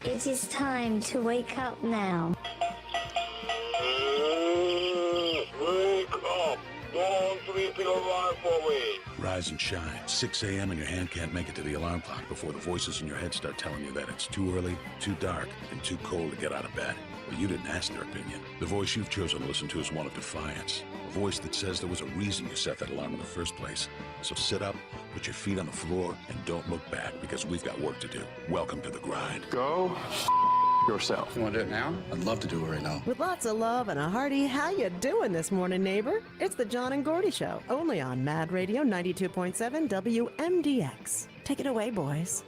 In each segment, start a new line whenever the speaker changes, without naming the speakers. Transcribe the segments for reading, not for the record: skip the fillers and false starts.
It is time to wake up now.
Wake up! Don't sleep in alarm for me.
Rise and shine. 6 a.m. and your hand can't make it to the alarm clock before the voices in your head start telling you that it's too early, too dark, and too cold to get out of bed. But you didn't ask their opinion. The voice you've chosen to listen to is one of defiance. A voice that says there was a reason you set that alarm in the first place. So sit up, put your feet on the floor, and don't look back, because we've got work to do. Welcome to the grind.
Go yourself.
You want to do it now? I'd love to do it right now.
With lots of love and a hearty, how you doing this morning, neighbor? It's the John and Gordy Show, only on Mad Radio 92.7 WMDX. Take it away, boys.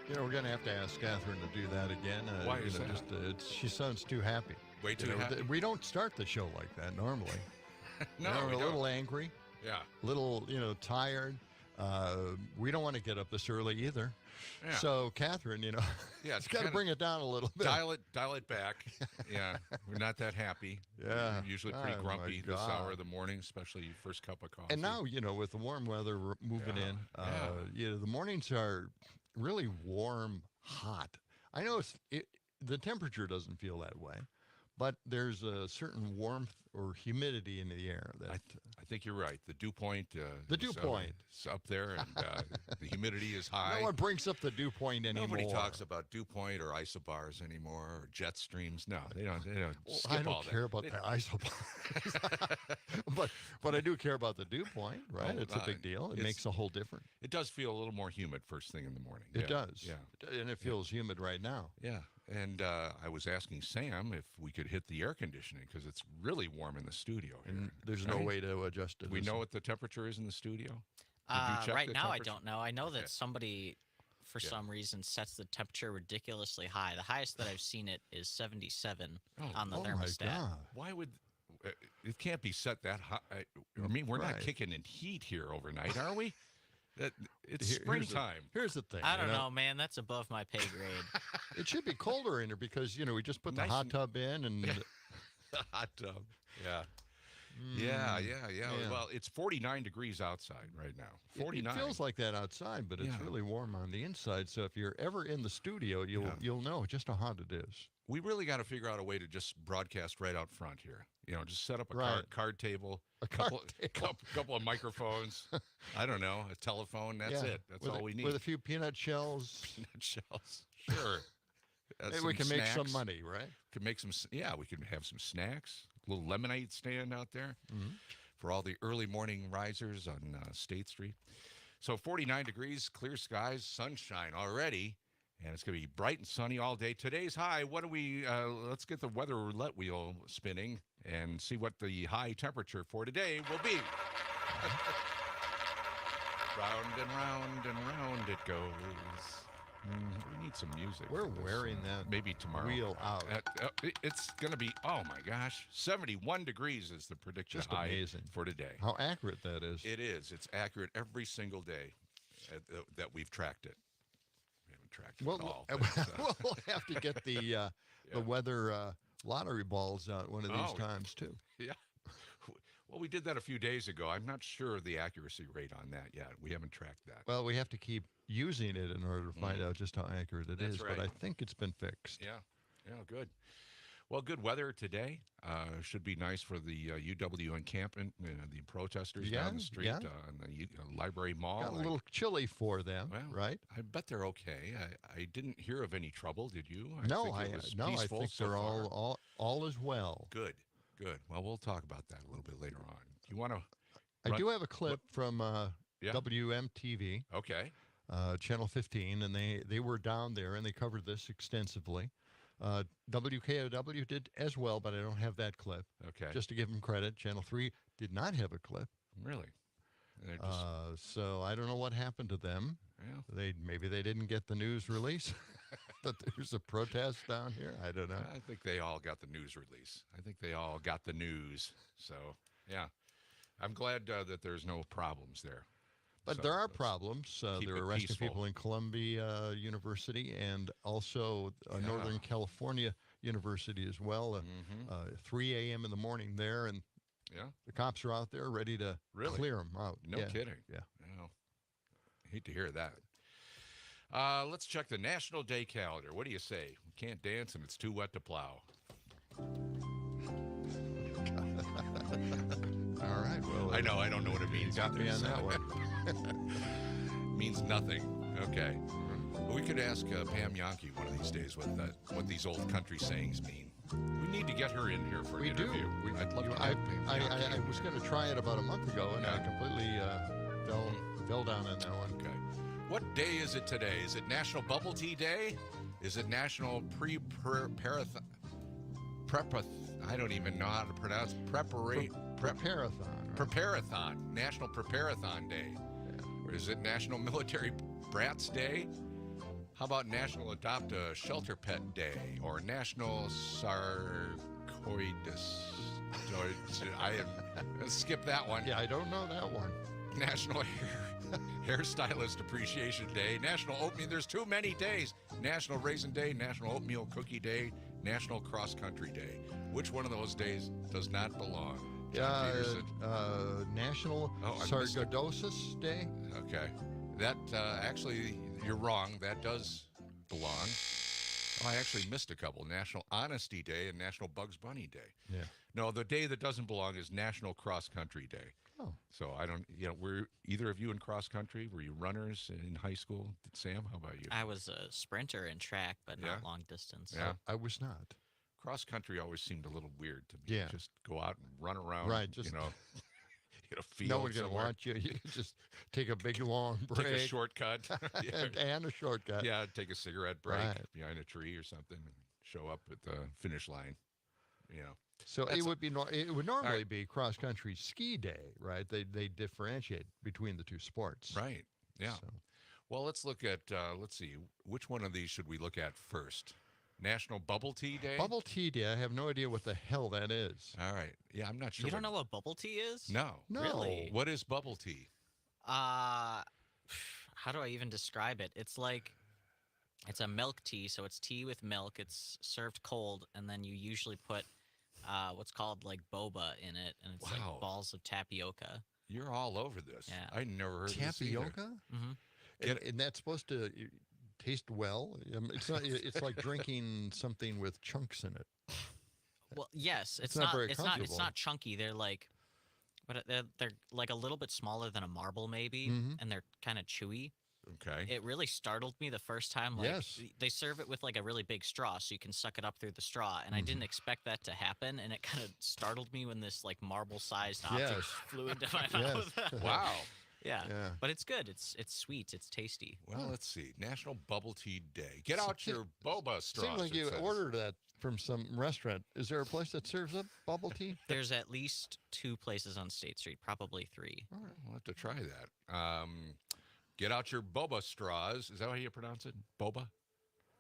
You know, we're going to have to ask Catherine to do that again.
Why is that?
She sounds too happy.
Way too happy?
We don't start the show like that normally.
No,
we're
we
a
don't.
little angry.
Yeah.
A little, tired. We don't want to get up this early either.
Yeah.
So, Catherine,
Yeah,
it's got to bring it down a little bit.
Dial it back. Yeah, we're not that happy.
Yeah.
We're usually pretty
Oh,
grumpy
my
this
God.
hour of the morning, especially your first cup of coffee.
And now, with the warm weather moving in, the mornings are really warm, hot. I know the temperature doesn't feel that way, but there's a certain warmth or humidity in the air. That
I think you're right. The dew point.
The dew point.
Is up there, and the humidity is high.
no one brings up the dew point anymore.
Nobody talks about dew point or isobars anymore, or jet streams. No, they don't. Skip
I don't
all
care
that.
about the isobars, but I do care about the dew point. Right, it's a big deal. It makes a whole difference.
It does feel a little more humid first thing in the morning.
It does.
Yeah,
and it feels humid right now.
yeah. And I was asking Sam if we could hit the air conditioning because it's really warm in the studio here.
And there's no way to adjust it.
We know what the temperature is in the studio? Did you check
Right
the
now, I
temperature?
don't know. I know that somebody, for some reason, sets the temperature ridiculously high. The highest that I've seen it is 77 on the
Oh my
thermostat.
God!
Why would it can't be set that high? I mean, we're not
Right.
kicking in heat here overnight, are we? It's
Here's the-
springtime.
Here's the thing.
I don't know, man. That's above my pay grade.
It should be colder in here because we just put the
Nice
hot
and-
tub in and
The hot tub. Yeah. Yeah. Well, it's 49 degrees outside right now. 49.
It feels like that outside, but it's
Yeah.
really warm on the inside. So if you're ever in the studio, you'll know just how hot it is.
We really got to figure out a way to just broadcast right out front here. Just set up a
Right.
card table,
card table.
couple of microphones. I don't know, a telephone. That's
Yeah.
it. That's
With
all we need.
With a few peanut shells,
Peanut shells. Sure.
maybe we can make some money, right?
Could make some. Yeah, we could have some snacks. A little lemonade stand out there for all the early morning risers on State Street. So 49 degrees, clear skies, sunshine already. And it's going to be bright and sunny all day. Today's high, what do we, let's get the weather roulette wheel spinning and see what the high temperature for today will be. Round and round it goes. We need some music.
We're
for this,
wearing that
maybe tomorrow.
wheel out.
It's going to be, oh my gosh, 71 degrees is the prediction
Just
high
amazing.
for today.
How accurate that is.
It is. It's accurate every single day that we've tracked it. We haven't tracked it at all.
We'll have to get the weather lottery balls out one of these times too.
Yeah. Well, we did that a few days ago. I'm not sure of the accuracy rate on that yet. We haven't tracked that.
Well, we have to keep using it in order to find out just how accurate it is.
That's right.
But I think it's been fixed.
Yeah, good. Well, good weather today. Should be nice for the UW encampment, the protesters down the street on the Library Mall.
Got a little chilly for them,
Well,
right?
I bet they're okay. I didn't hear of any trouble. Did you?
I
I
think they're all as well.
Good. Well, we'll talk about that a little bit later on. You want to?
I do have a clip from WMTV.
Okay.
Channel 15, and they were down there, and they covered this extensively. WKOW did as well, but I don't have that clip.
Okay.
Just to give them credit, Channel 3 did not have a clip.
Really? They're just,
so I don't know what happened to them.
Yeah.
Maybe they didn't get the news release that there's a protest down here. I don't know.
I think they all got the news release. I think they all got the news. So, yeah. I'm glad that there's no problems there.
But
So
there are
let's
problems.
keep
They're
it
arresting
peaceful.
people in Columbia University and also Northern California University as well. 3 a.m. in the morning there, and
Yeah.
the cops are out there ready to
Really?
clear them out.
No
Yeah.
kidding.
Yeah.
No. I hate to hear that. Let's check the National Day calendar. What do you say? We can't dance and it's too wet to plow.
All right. Well,
I know. I don't know what it means.
got me on that one.
Means nothing. Okay. Well, we could ask Pam Yankee one of these days what these old country sayings mean. We need to get her in here for an interview. I'd love to have Pam Yankee.
I was going to try it about a month ago, and I completely fell down on that one.
Okay. What day is it today? Is it National Bubble Tea Day? Is it National Preparathon? I don't even know how to pronounce
Preparathon. Right?
Preparathon. National Preparathon Day. Yeah. Or is it National Military Brats Day? How about National Adopt a Shelter Pet Day? Or National Sarcoides? Skip that one.
Yeah, I don't know that one.
National Hairstylist Appreciation Day. National Oatmeal. There's too many days. National Raisin Day. National Oatmeal Cookie Day. National Cross Country Day. Which one of those days does not belong?
National Sarcoidosis Day.
Okay. That actually, you're wrong. That does belong. Oh, I actually missed a couple. National Honesty Day and National Bugs Bunny Day.
Yeah.
No, the day that doesn't belong is National Cross Country Day.
Oh.
So I don't, were either of you in cross country? Were you runners in high school? Sam, how about you?
I was a sprinter in track, but not long distance.
Yeah.
I was not.
Cross country always seemed a little weird to me.
Yeah.
Just go out and run around.
Right. Just,
field
no one's going to
somewhere.
watch you. You just take a big, long break.
Take a shortcut.
and a shortcut.
Yeah, take a cigarette break behind a tree or something and show up at the finish line.
So it would normally be cross country ski day, right? They differentiate between the two sports.
Right. Yeah.
So.
Well, let's look at let's see, which one of these should we look at first? National Bubble Tea Day?
Bubble Tea Day. I have no idea what the hell that is.
All right. Yeah, I'm not sure.
You don't know what bubble tea is?
No.
Really?
What is bubble tea?
How do I even describe it? It's a milk tea, so it's tea with milk. It's served cold, and then you usually put what's called like boba in it, and it's like balls of tapioca.
You're all over this.
Yeah.
I never heard of this
tapioca.
Mm-hmm.
And that's supposed to taste well. It's not. It's like drinking something with chunks in it.
Well, yes,
it's not very
It's
comfortable.
It's not chunky. They're like a little bit smaller than a marble, maybe, and they're kind of chewy.
Okay.
It really startled me the first time.
Yes.
They serve it with like a really big straw, so you can suck it up through the straw. And I didn't expect that to happen, and it kind of startled me when this like marble-sized object flew into my mouth.
Wow.
Yeah. But it's good. It's sweet. It's tasty.
Well, let's see. National Bubble Tea Day. Get out your boba straws.
Seems like you ordered that from some restaurant. Is there a place that serves up bubble tea?
There's at least 2 places on State Street, probably 3.
All right, we'll have to try that. Get out your boba straws. Is that how you pronounce it? Boba?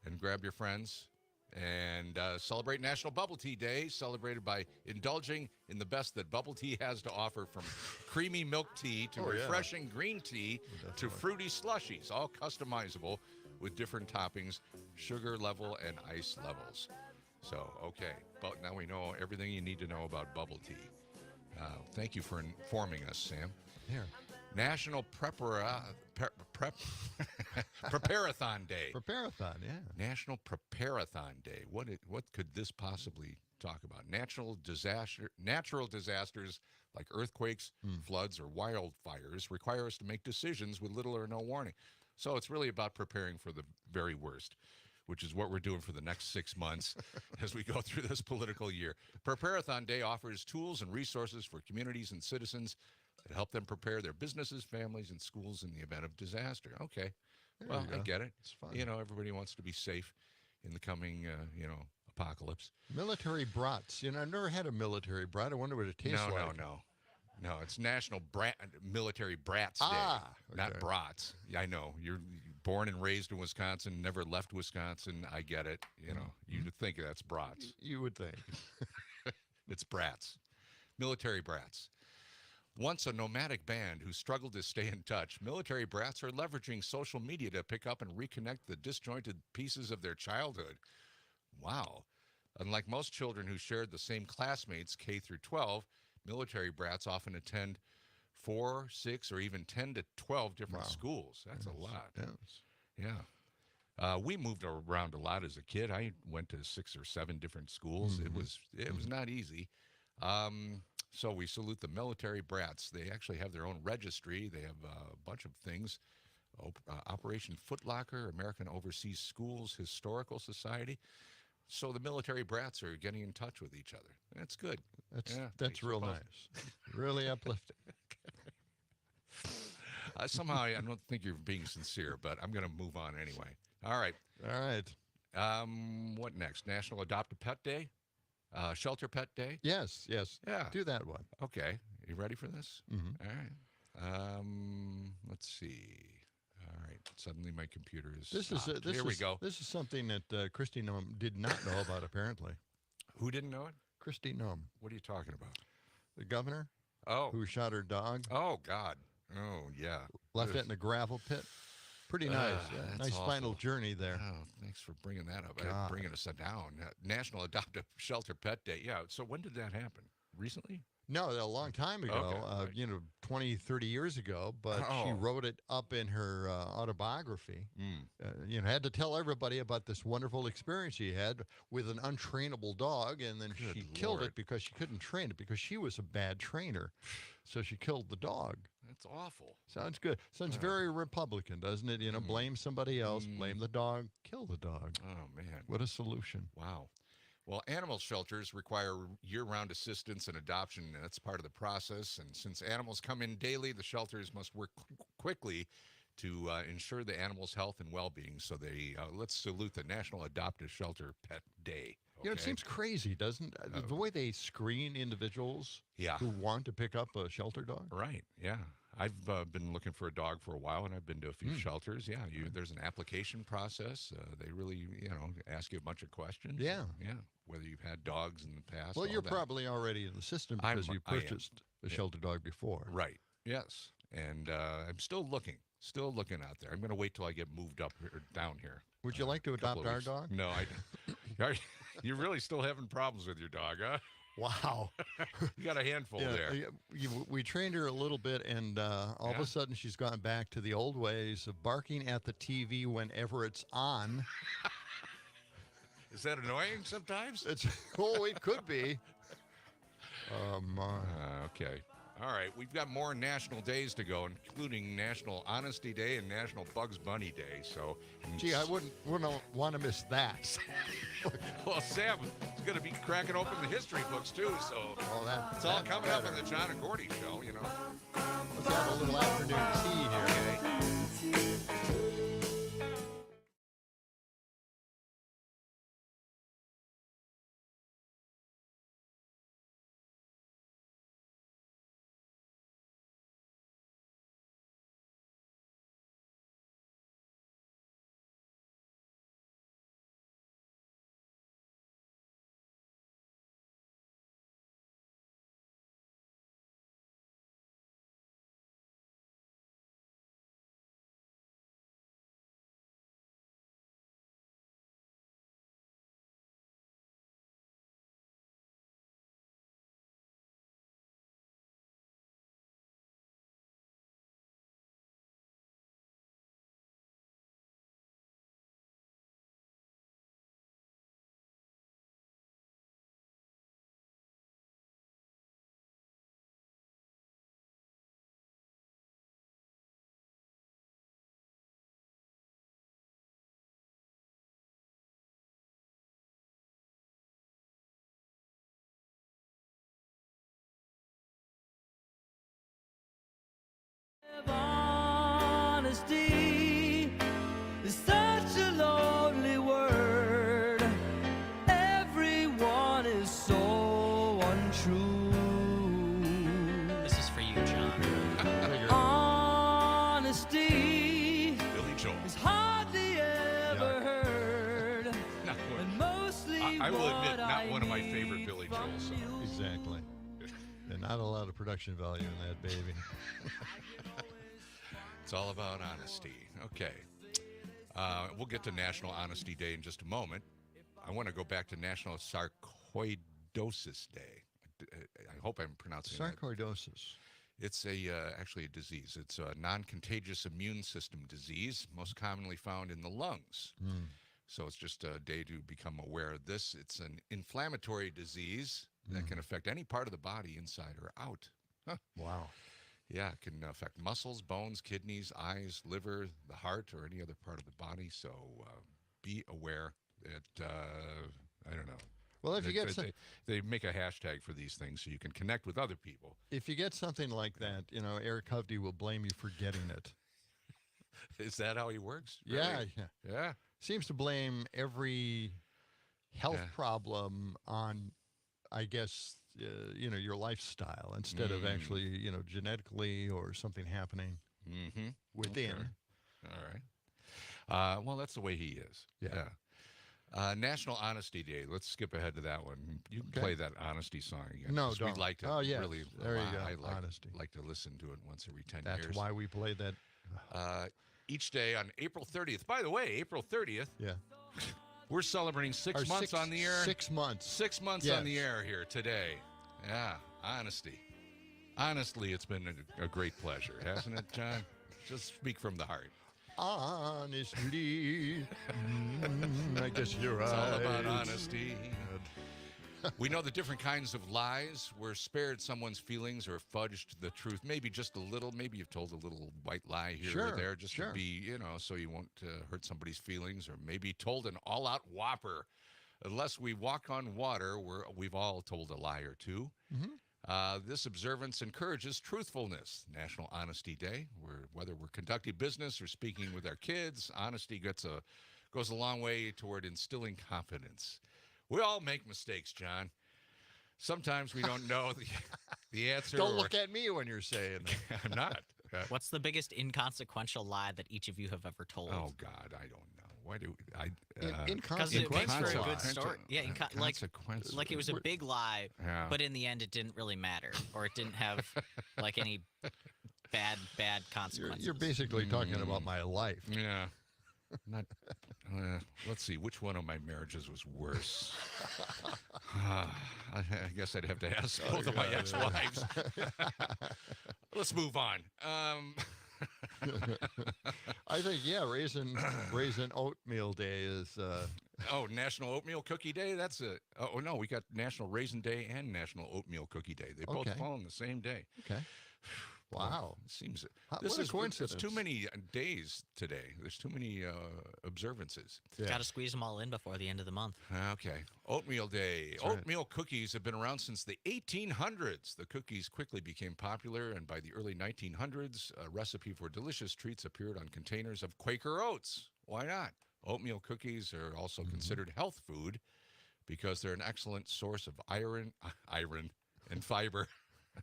And grab your friends. And celebrate National Bubble Tea Day, celebrated by indulging in the best that bubble tea has to offer, from creamy milk tea to refreshing green tea to fruity slushies, all customizable with different toppings, sugar level, and ice levels. So, okay, but now we know everything you need to know about bubble tea. Thank you for informing us, Sam.
Here.
National Preparathon Day.
Preparathon, yeah.
National Preparathon Day. What could this possibly talk about? Natural disasters like earthquakes, floods, or wildfires require us to make decisions with little or no warning. So it's really about preparing for the very worst, which is what we're doing for the next 6 months as we go through this political year. Preparathon Day offers tools and resources for communities and citizens to help them prepare their businesses, families, and schools in the event of disaster. Okay. Well, I get it.
It's fun.
Everybody wants to be safe in the coming, apocalypse.
Military brats. I've never had a military brat. I wonder what it tastes like.
No, it's National Military Brats Day,
okay.
not brats. I know. You're born and raised in Wisconsin, never left Wisconsin. I get it. You'd think that's brats.
You would think.
It's brats. Military brats. Once a nomadic band who struggled to stay in touch, military brats are leveraging social media to pick up and reconnect the disjointed pieces of their childhood. Wow. Unlike most children who shared the same classmates K through 12, military brats often attend 4, 6, or even 10 to 12 different schools. That's a lot.
Yes.
Yeah. We moved around a lot as a kid. I went to 6 or 7 different schools. It was not easy. So we salute the military brats. They actually have their own registry. They have a bunch of things. Operation Footlocker, American Overseas Schools Historical Society. So the military brats are getting in touch with each other. That's good.
That's real nice. Really uplifting.
Somehow I don't think you're being sincere, but I'm going to move on anyway. All right. What next? National Adopt a Pet Day? Shelter Pet Day?
Yes.
Yeah.
Do that one.
Okay. You ready for this?
Mm-hmm.
All right. Let's see. All right. Suddenly my computer is stopped. Here we go.
This is something that Christy Noem did not know about, apparently.
Who didn't know it?
Christy Noem.
What are you talking about?
The governor?
Oh.
Who shot her dog?
Oh, God. Oh, yeah.
Left it in a gravel pit. Pretty nice. Nice
awful.
final journey there.
Oh, thanks for bringing that up. Bringing us down. National Adopt a Shelter Pet Day. Yeah. So when did that happen? Recently?
No, a long time ago,
Okay.
20, 30 years ago, but she wrote it up in her autobiography. Had to tell everybody about this wonderful experience she had with an untrainable dog, and then she killed it because she couldn't train it because she was a bad trainer. So she killed the dog.
That's awful.
Sounds good. Sounds very Republican, doesn't it? Blame somebody else, blame the dog, kill the dog.
Oh, man.
What a solution.
Wow. Well, animal shelters require year-round assistance and adoption, and that's part of the process. And since animals come in daily, the shelters must work quickly to ensure the animal's health and well-being. So let's salute the National Adopt a Shelter Pet Day. Okay?
It seems crazy, doesn't it? The way they screen individuals who want to pick up a shelter dog.
Right, yeah. I've been looking for a dog for a while, and I've been to a few shelters. Yeah, there's an application process. They really, ask you a bunch of questions.
Yeah.
Yeah, whether you've had dogs in the past.
Well, you're
that.
probably already in the system because you purchased a shelter dog before.
Right, yes. And I'm still looking out there. I'm going to wait till I get moved up or down here.
Would you like to adopt our dog?
No, I don't. You're really still having problems with your dog, huh?
Wow.
You got a handful there.
We trained her a little bit, and all of a sudden she's gone back to the old ways of barking at the TV whenever it's on.
Is that annoying sometimes?
It could be.
Okay. All right. We've got more national days to go, including National Honesty Day and National Bugs Bunny Day. So,
gee, I wouldn't want to miss that.
Well, Sam is going to be cracking open the history books too. So it's all coming up on the John and Gordy show.
Let's have a little afternoon tea here.
Okay.
Honesty is such a lonely word. Everyone is so untrue.
This is for you, John.
Honesty
Billy Joel.
is hardly ever heard. And mostly
I will admit, not
what
one of my
I
favorite
need
Billy Joel
from
songs.
you.
Exactly. And not a lot of production value in that baby.
It's all about honesty. Okay. We'll get to National Honesty Day in just a moment. I want to go back to National Sarcoidosis Day. I hope I'm pronouncing that.
Sarcoidosis.
It's actually a disease. It's a non-contagious immune system disease, most commonly found in the lungs. So it's just a day to become aware of this. It's an inflammatory disease that can affect any part of the body, inside or out. Huh.
Wow.
Yeah, it can affect muscles, bones, kidneys, eyes, liver, the heart, or any other part of the body. So be aware that, I don't know.
Well, if you get
they make a hashtag for these things so you can connect with other people.
If you get something like that, Eric Hovde will blame you for getting it.
Is that how he works?
Yeah,
Really? Yeah.
Seems to blame every health problem on, I guess, your lifestyle instead of actually, genetically or something happening within.
Okay. All right. Well, that's the way he is. Yeah. National Honesty Day. Let's skip ahead to that one. You can play that honesty song again.
No,
'cause
don't.
We'd like to really.
There you go.
I
Honesty.
like to listen to it once every 10
That's
years.
why we play that.
Each day on April 30th. By the way, April 30th.
Yeah.
We're celebrating 6 months on the air.
6 months.
6 months on the air here today. Yeah, honesty. Honestly, it's been a great pleasure, hasn't it, John? Just speak from the heart.
Honestly. I guess you're right.
It's all about honesty. We know the different kinds of lies. We're spared someone's feelings or fudged the truth. Maybe just a little. Maybe you've told a little white lie here or there just to be, so you won't hurt somebody's feelings. Or maybe told an all-out whopper. Unless we walk on water, we've all told a lie or two. This observance encourages truthfulness. National Honesty Day, whether we're conducting business or speaking with our kids, honesty goes a long way toward instilling confidence. We all make mistakes, John. Sometimes we don't know the answer.
Don't look at me when you're saying that.
I'm not.
What's the biggest inconsequential lie that each of you have ever told?
Oh, God, I don't know. Why do I?
Because it makes for a good story. Yeah, like it was a
We're-
big lie,
Yeah.
but in the end, it didn't really matter, or it didn't have like any bad consequences.
You're basically talking about my life.
Yeah. Not. Let's see. Which one of my marriages was worse? I guess I'd have to ask both of my ex-wives. Let's move on.
I think raisin oatmeal day is.
National Oatmeal Cookie Day. That's a. Oh no, we got National Raisin Day and National Oatmeal Cookie Day. They both fall on the same day.
Okay. Wow.
It seems
What a coincidence.
It's too many days today. There's too many observances.
Got to squeeze them all in before the end of the month.
Okay. Oatmeal Day.
That's right.
Oatmeal cookies have been around since the 1800s. The cookies quickly became popular, and by the early 1900s, a recipe for delicious treats appeared on containers of Quaker oats. Why not? Oatmeal cookies are also considered health food because they're an excellent source of iron and fiber.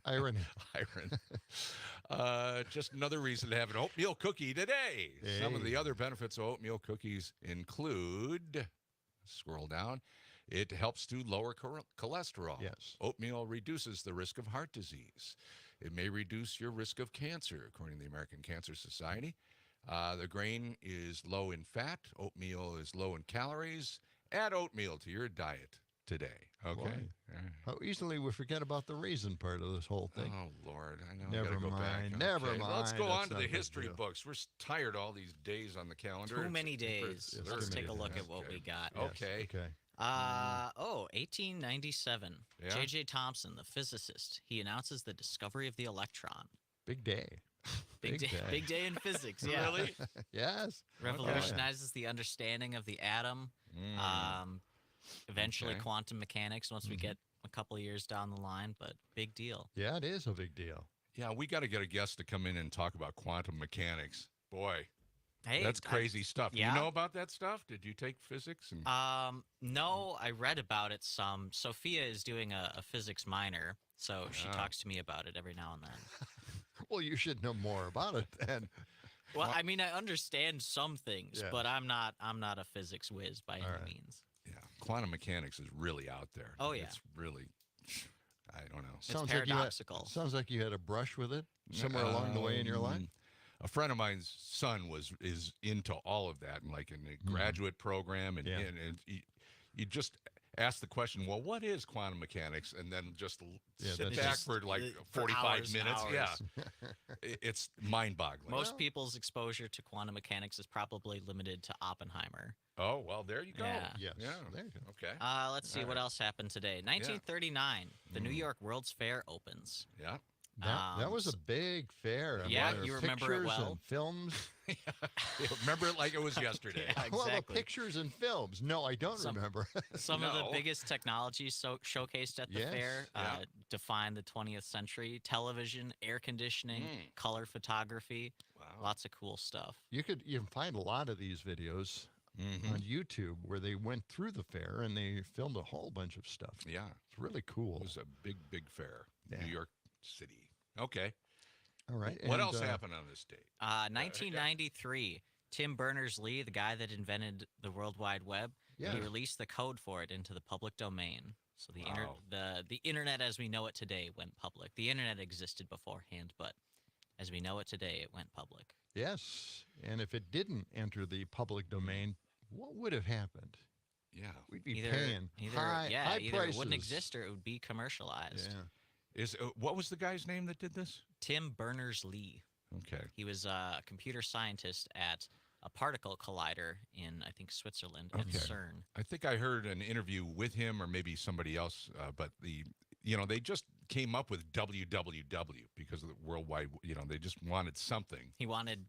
Irony.
Just another reason to have an oatmeal cookie today.
Hey.
Some of the other benefits of oatmeal cookies include, scroll down, it helps to lower cholesterol.
Yes.
Oatmeal reduces the risk of heart disease. It may reduce your risk of cancer, according to the American Cancer Society. The grain is low in fat. Oatmeal is low in calories. Add oatmeal to your diet today. Okay.
Boy, how easily we forget about the raisin part of this whole thing.
Oh, Lord. I know.
Never
I gotta go
mind.
back.
Never
Okay,
mind.
Let's go
That's
on to
not
the
a big
history
deal.
books. We're tired of all these days on the calendar.
Too many days.
Yes,
Let's
too
take a
many
look
days.
at what we got.
Okay.
Okay.
1897.
Yeah?
J.J. Thomson, the physicist, he announces the discovery of the electron.
Big day.
Big day in physics. Yeah.
Really?
Yes.
Revolutionizes the understanding of the atom. Eventually
Okay.
quantum mechanics once we get a couple of years down the line, but big deal.
Yeah, it is a big deal.
Yeah, we got to get a guest to come in and talk about quantum mechanics. Boy,
Hey,
that's crazy stuff.
yeah.
You know about that stuff? Did you take physics? And
No, I read about it some. Sophia is doing a physics minor, so she talks to me about it every now and then.
Well, you should know more about it then.
Well, I mean, I understand some things,
Yeah.
but I'm not a physics whiz by any
right.
means.
yeah, quantum mechanics is really out there.
Oh, yeah.
It's really, I don't know.
It's paradoxical.
Sounds like you had a brush with it somewhere along the way in your life.
A friend of mine's son is into all of that, and like in a graduate program, and,
Yeah.
and you just ask the question, well, what is quantum mechanics? And then just sit
that's
back
just-
for like
for
45
hours and
minutes.
hours.
Yeah. It's mind-boggling.
Most people's exposure to quantum mechanics is probably limited to Oppenheimer.
Oh, well, there you go.
Yeah.
Yes.
Yeah.
There you go.
Okay.
Let's see
All
what
right.
else happened today. 1939, the New York World's Fair opens.
Yeah.
That was a big fair. I
yeah,
mean,
you
there were
remember it
pictures
well?
and films.
Remember it like it was yesterday.
Yeah,
Well, the
exactly.
pictures and films. No, I don't remember.
Some of the
No.
biggest technologies showcased at the
Yes,
fair
yeah.
defined the 20th century: television, air conditioning, color photography,
Wow.
lots of cool stuff.
You can find a lot of these videos on YouTube where they went through the fair and they filmed a whole bunch of stuff.
Yeah.
It's really cool.
It was a big, big fair.
Yeah.
New York City. Okay.
All right.
What
and,
else happened on this date?
1993, Tim Berners-Lee, the guy that invented the World Wide Web,
Yeah.
he released the code for it into the public domain. So
Wow.
the internet as we know it today went public. The internet existed beforehand, but as we know it today, it went public.
Yes. And if it didn't enter the public domain, what would have happened?
Yeah.
We'd be paying
either
high
it
prices.
wouldn't exist or it would be commercialized.
Yeah.
What was the guy's name that did this?
Tim Berners-Lee.
Okay.
He was a computer scientist at a particle collider in, I think, Switzerland at
Okay.
CERN.
I think I heard an interview with him or maybe somebody else, but they just came up with WWW because of the worldwide, they just wanted something
He wanted,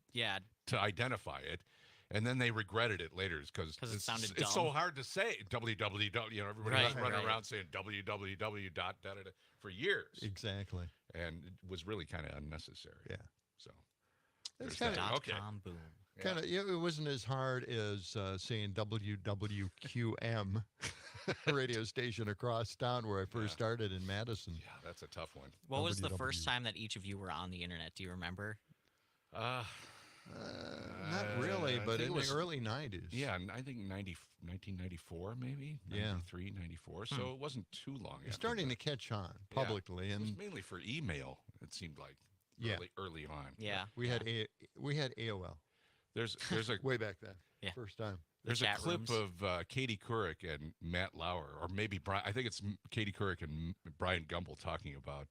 to identify it. And then they regretted it later because
'Cause it sounded
it's so
dumb.
hard to say WWW. Everybody
Right,
was running
right.
around saying WWW dot da, da, da, for years.
Exactly.
And it was really kind of unnecessary.
Yeah.
So
It's
there's
kind
that.
of
dot
Okay.
com boom.
Kind of. It wasn't as hard as saying WWQM radio station across town where I first started in Madison.
Yeah, that's a tough one.
What was the first
WW.
time that each of you were on the internet? Do you remember?
Not really,
I
but
think
in
it was-
the early 90s.
Yeah, and I think 1994 maybe.
Yeah.
93, 94. So it wasn't too long.
It's starting to catch on publicly,
It was
and
mainly for email. It seemed like
Yeah.
early on.
Yeah.
we had AOL
There's a
way back then.
Yeah.
First time.
There's a
chat
clip
rooms.
of Katie Couric and Matt Lauer, or maybe Brian. I think it's Katie Couric and Brian Gumble talking about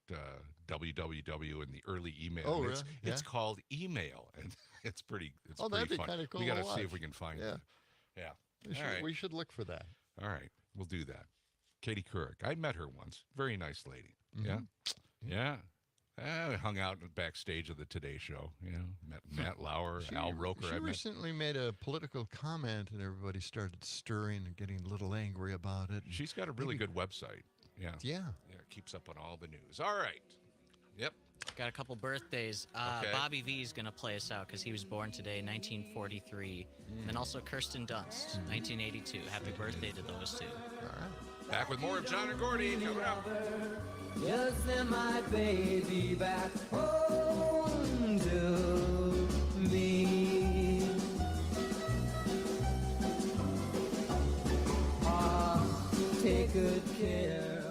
WWW and the early email.
Oh,
And
really?
It's
Yeah.
called email, and it's pretty. It's
Oh,
pretty
that'd be
fun.
kinda cool
We
to
got to see if
watch.
we can find
Yeah.
it. Yeah.
We should look for that.
All right, we'll do that. Katie Couric. I met her once. Very nice lady. Yeah. Yeah. I hung out backstage of the Today Show. Met Matt Lauer, Al Roker.
She
I met.
recently made a political comment, and everybody started stirring and getting a little angry about it.
She's got a really good website. Yeah.
Yeah.
Yeah. Keeps up on all the news. All right. Yep.
Got a couple birthdays.
Okay.
Bobby V is going to play us out because he was born today, 1943. And then also Kirsten Dunst, 1982. Happy birthday to those two.
All right.
Back with more of John and Gordy coming up.
Just send my baby back home to me. Take good care.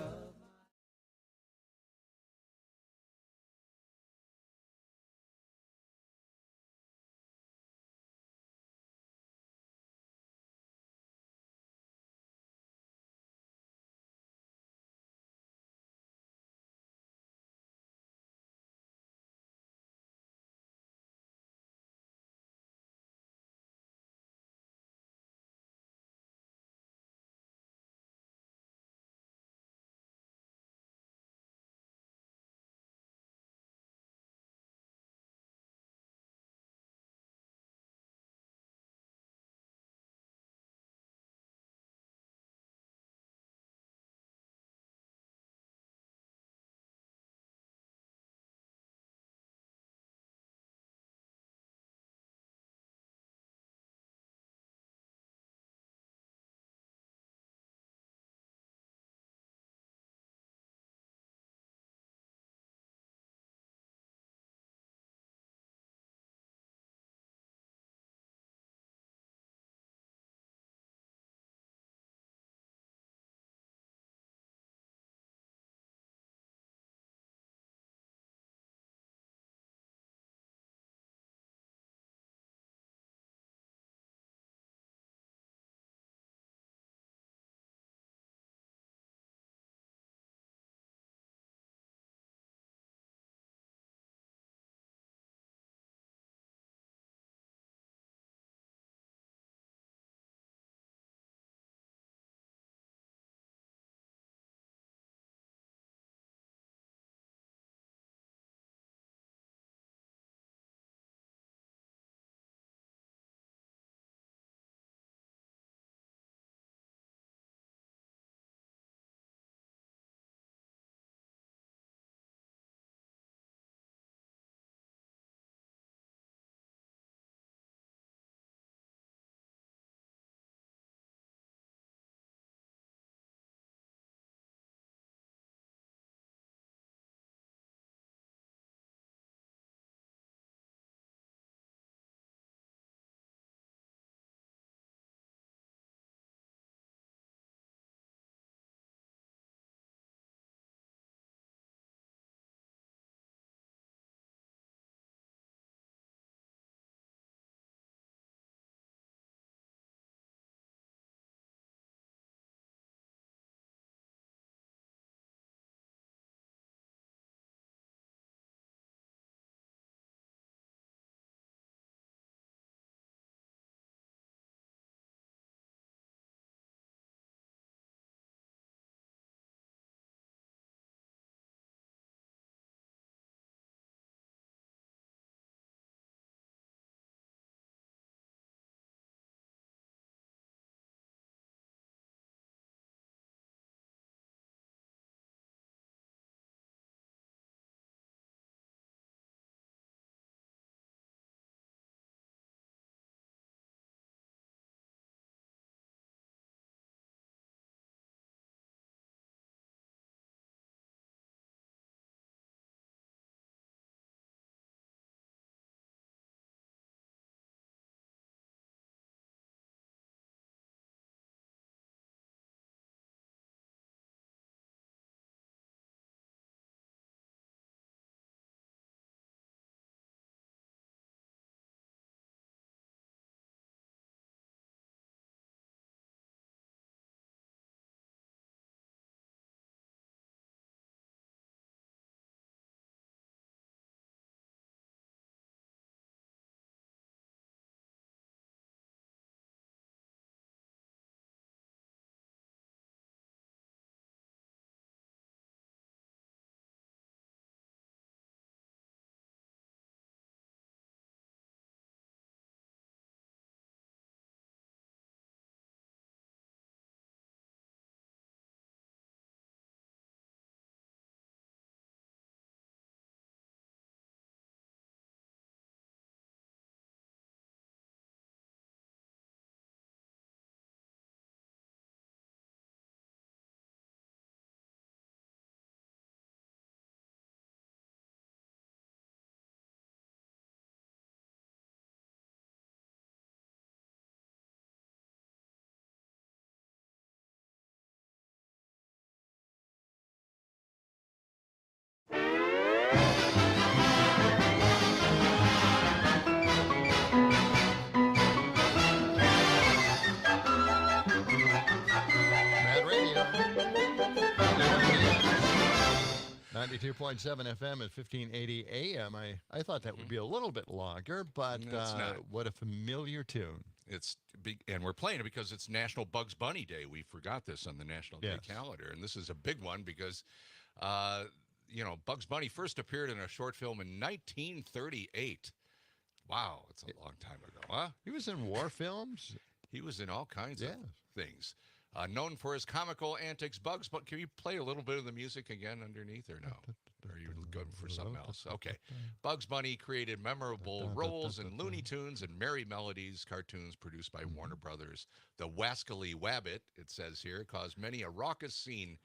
92.7 FM at 1580 AM. I thought that would be a little bit longer, but
It's not.
what a familiar tune.
It's big, and we're playing it because it's National Bugs Bunny Day. We forgot this on the National Day
Yes.
calendar, and this is a big one because, Bugs Bunny first appeared in a short film in 1938. Wow, it's a long time ago, huh?
He was in war films.
He was in all kinds of
Yeah.
things. Known for his comical antics, Bugs Bunny. Can you play a little bit of the music again underneath, or no? Or are you going for something else? Okay. Bugs Bunny created memorable roles in Looney Tunes and Merry Melodies cartoons produced by Warner Brothers. The Wascally Wabbit, it says here, caused many a raucous scene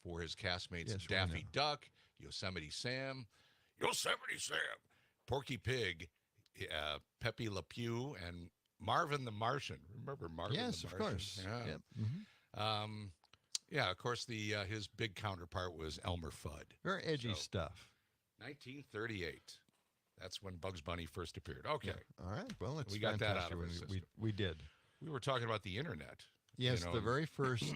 for his castmates
Yes, we
Daffy
know.
Duck, Yosemite Sam, Porky Pig, Pepe Le Pew, and Marvin the Martian. Remember Marvin
Yes,
the
of
Martian?
course.
Yeah.
Yep. Mhm.
Of course, his big counterpart was Elmer Fudd.
Very edgy
So-
stuff.
1938. That's when Bugs Bunny first appeared. Okay.
All right. Well, it's
We got that out
fantastic.
of our
We-
system.
we did.
We were talking about the internet.
Yes,
you know,
the very first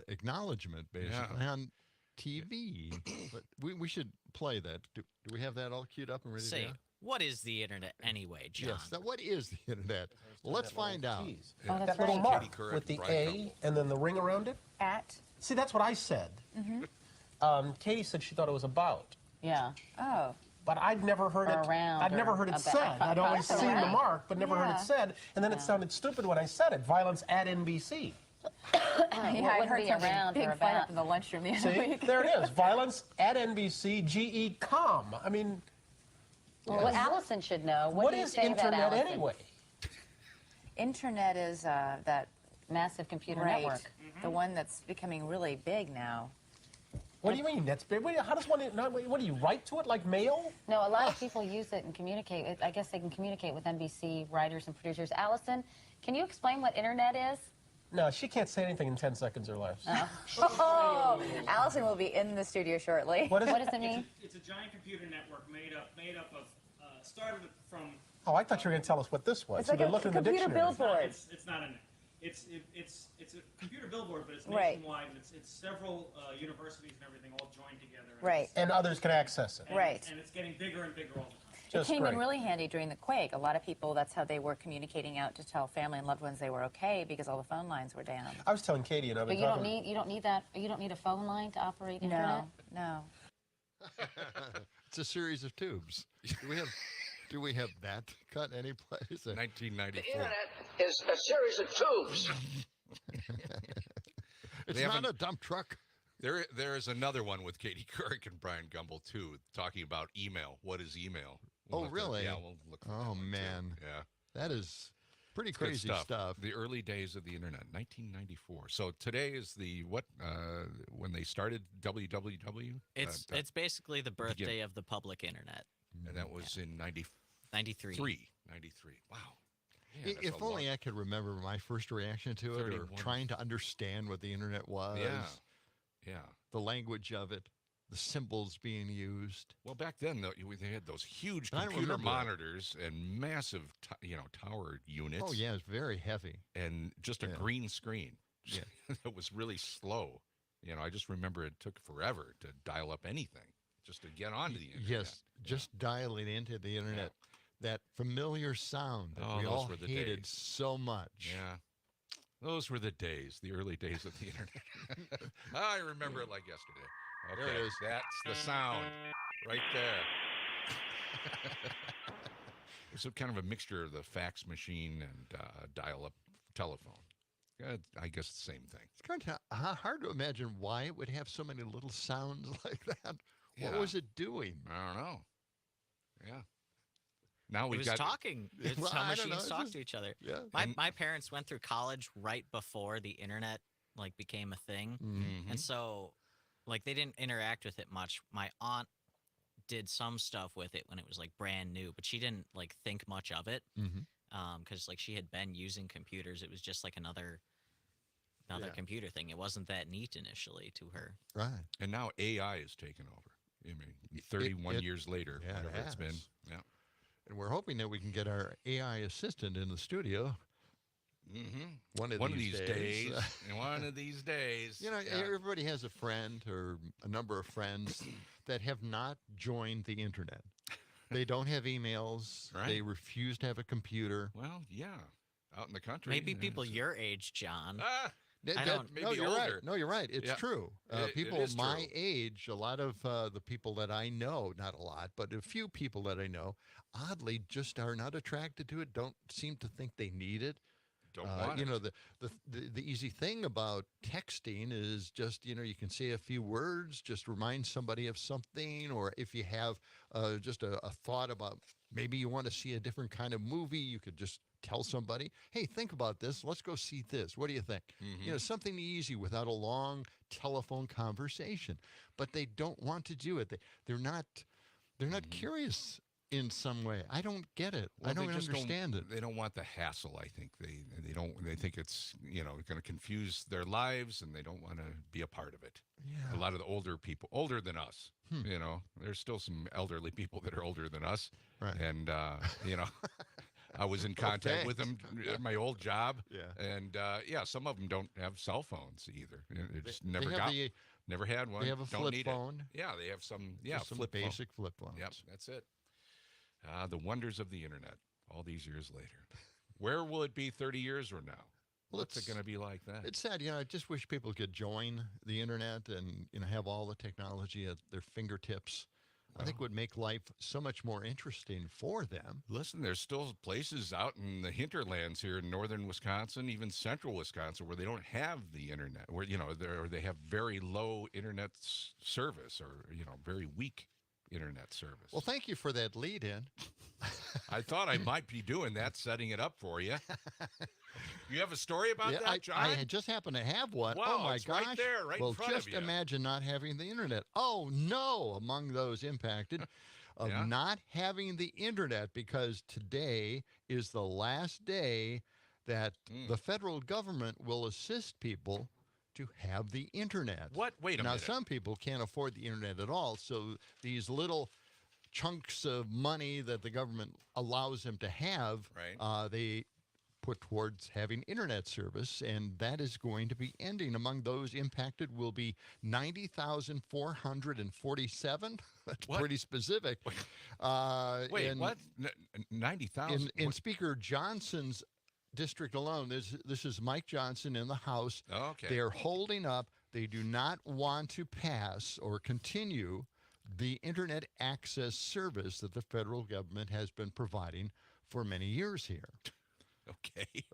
acknowledgement, basically,
Yeah.
on TV. But we should play that. Do we have that all queued up and ready
Say,
to go?
what is the internet anyway, John?
Yes. Now, what is the internet? Well, let's find out.
Oh, that's
That little
right.
mark
Katie Couric
with the
and Brian
A and then the ring around it.
At.
See, that's what I said. Katie said she thought it was about,
Yeah. Oh.
but I'd never heard
Or
it.
around
I'd never
or
heard it
about.
said. I'd always
That's
seen the
right.
mark, but never heard
Yeah.
it said. And then it sounded stupid when I said it. Violence at NBC.
Yeah, I heard around
big
or
fight
about.
up in the lunchroom the other
See,
week.
there it is. Violence at NBC. GE.com. I mean,
Well, Allison should know.
what
do you
is
say about
internet
Allison?
anyway?
Internet is that
Massive computer
right,
network.
the one that's becoming really big now.
What do you mean? That's big. How does one? What do you write to it like mail?
No, a lot of people use it and communicate. I guess they can communicate with NBC writers and producers. Allison, can you explain what internet is?
No, she can't say anything in 10 seconds or less.
Oh, Allison will be in the studio shortly.
What is
What
it?
does it mean?
It's a giant computer network made up of started from.
Oh, I thought you were going to tell us what this was.
It's like a
look in the
computer
dictionary.
billboard.
It's not an. It's a computer billboard, but it's
Right.
nationwide. And it's several universities and everything all joined together. And
Right.
And others can access it.
And,
Right.
And it's getting bigger and bigger all the time.
It
Just
came
great.
in really handy during the quake. A lot of people, that's how they were communicating out to tell family and loved ones they were okay because all the phone lines were down.
I was telling Katie, and I've
But
been
you don't
talking.
need a phone line to operate internet.
No.
It's a series of tubes. Do we have that cut any place?
1994.
is a series of tubes.
It's
They
not
haven't-
a dump truck.
There is another one with Katie Couric and Brian Gumble too, talking about email. What is email?
Oh,
look
really?
Yeah, we'll look for that
Oh,
one, too.
man.
Yeah.
That is pretty
It's good
crazy stuff.
The early days of the internet, 1994. So today is the when they started WWW.
It's basically the birthday of the public internet.
and that was in
93.
93. Wow. Yeah, that's
If
a
only
long-
I could remember my first reaction to it, or
31.
trying to understand what the internet was,
Yeah.
the language of it, the symbols being used.
Well, back then they had those huge
I don't
computer
remember that.
monitors and massive, tower units.
Oh yeah, it's very heavy.
And just a
Yeah.
green screen.
Yeah.
It was really slow. I just remember it took forever to dial up anything, just to get onto the internet.
Yes, just dialing into the internet. That familiar sound that
Oh,
we
those
all
were the
hated
days.
so much.
Yeah. Those were the days, the early days of the internet. I remember it like yesterday. Okay,
There it is.
That's the sound right there. It's a kind of a mixture of the fax machine and dial-up telephone. I guess the same thing.
It's kind of hard to imagine why it would have so many little sounds like that.
Yeah.
What was it doing?
I don't know. Yeah. Now
It
we've
was
got
talking. It's
Well,
how
I don't know,
machines
it's
talk
just-
to each other.
Yeah.
My parents went through college right before the internet became a thing,
Mhm.
and so they didn't interact with it much. My aunt did some stuff with it when it was brand new, but she didn't think much of it
Mm-hmm.
because she had been using computers. It was just another
Yeah.
computer thing. It wasn't that neat initially to her.
Right.
And now AI is taking over. I mean, 31 years later,
yeah, it
whatever it's been.
has.
Yeah.
And we're hoping that we can get our AI assistant in the studio One of these days.
One of these days.
You know, everybody has a friend or a number of friends that have not joined the internet. They don't have emails.
Right.
They refuse to have a computer.
Well, yeah, out in the country.
Maybe people your age, John.
Maybe
no, you're
older.
right. No, you're right. It's true. People
is
my
true.
age, a lot of the people that I know, not a lot, but a few people that I know, oddly just are not attracted to it, don't seem to think they need it.
Don't want
you
it.
know, the easy thing about texting is just, you know, you can say a few words, just remind somebody of something, or if you have just a thought about maybe you want to see a different kind of movie, you could just tell somebody, hey, think about this. Let's go see this. What do you think? You know, something easy without a long telephone conversation. But they don't want to do it. They're not curious in some way. I don't get it.
Well,
I don't
they just
understand it.
They don't want the hassle. I think they think it's going to confuse their lives, and they don't want to be a part of it.
Yeah.
A lot of the older people, older than us, you know, there's still some elderly people that are older than us,
right?
And you know, I was in contact with them at my old job, and some of them don't have cell phones either. They just never had one.
They have a
don't
flip
need
phone.
It. Yeah, they have some.
Just some basic flip phones.
Yep, that's it. The wonders of the internet all these years later. Where will it be 30 years from now?
Well,
What's it going to be like that?
It's sad. You know, I just wish people could join the internet and, you know, have all the technology at their fingertips. I think would make life so much more interesting for them.
Listen, there's still places out in the hinterlands here in northern Wisconsin, even central Wisconsin, where they don't have the internet, where, you know, they have very low internet service, or, you know, very weak internet service.
Well, thank you for that lead in.
I thought I might be doing that, setting it up for you. You have a story about that, John?
I just happen to have one.
Wow,
oh, my
it's
gosh.
right there, right
well,
in front of
just
you.
imagine not having the internet. Oh, no, among those impacted of not having the internet, because today is the last day that the federal government will assist people to have the internet.
What? Wait a
now,
minute.
some people can't afford the internet at all, so these little chunks of money that the government allows them to have, they put towards having internet service, and that is going to be ending. Among those impacted will be 90,447. That's pretty specific.
Wait, what? 90,000?
In Speaker Johnson's district alone, this is Mike Johnson in the House.
Oh, okay.
They're holding up. They do not want to pass or continue the internet access service that the federal government has been providing for many years here.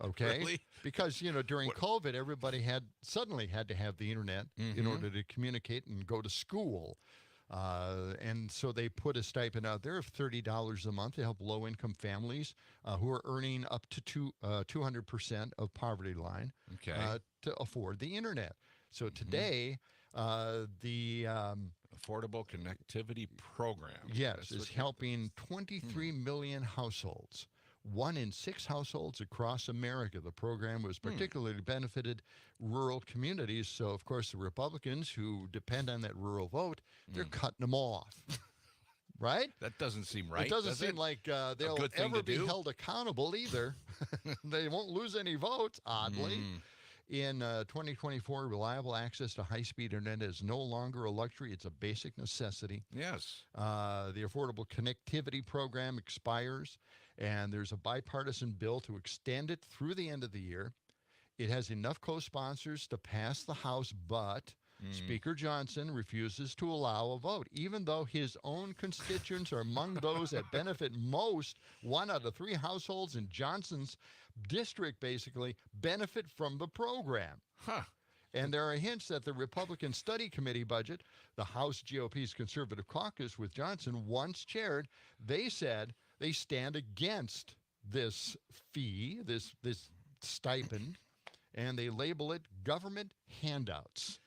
Okay.
Really?
Because, you know, during COVID, everybody suddenly had to have the internet in order to communicate and go to school. And so they put a stipend out there of $30 a month to help low-income families who are earning up to 200% of poverty line to afford the internet. So today, the
Affordable Connectivity Program.
Yes, is helping 23 million households. 1 in 6 households across America. The program was particularly benefited rural communities. So, of course, the Republicans who depend on that rural vote, they're cutting them off. Right?
That doesn't seem right.
It doesn't seem like they'll ever be held accountable either. They won't lose any votes, oddly. In 2024, reliable access to high-speed internet is no longer a luxury. It's a basic necessity.
Yes.
The Affordable Connectivity Program expires, and there's a bipartisan bill to extend it through the end of the year. It has enough co-sponsors to pass the House, but Speaker Johnson refuses to allow a vote, even though his own constituents are among those that benefit most. 1 out of 3 households in Johnson's district basically benefit from the program. And there are hints that the Republican Study Committee budget, the House GOP's conservative caucus with Johnson once chaired, they said they stand against this fee, this stipend, and they label it government handouts.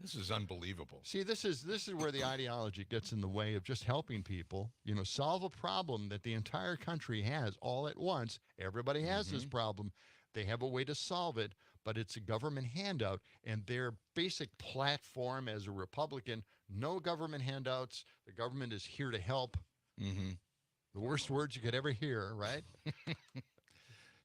This is unbelievable.
See, this is where the ideology gets in the way of just helping people, you know, solve a problem that the entire country has all at once. Everybody has this problem. They have a way to solve it, but it's a government handout, and their basic platform as a Republican, no government handouts. The government is here to help. The worst words you could ever hear, right?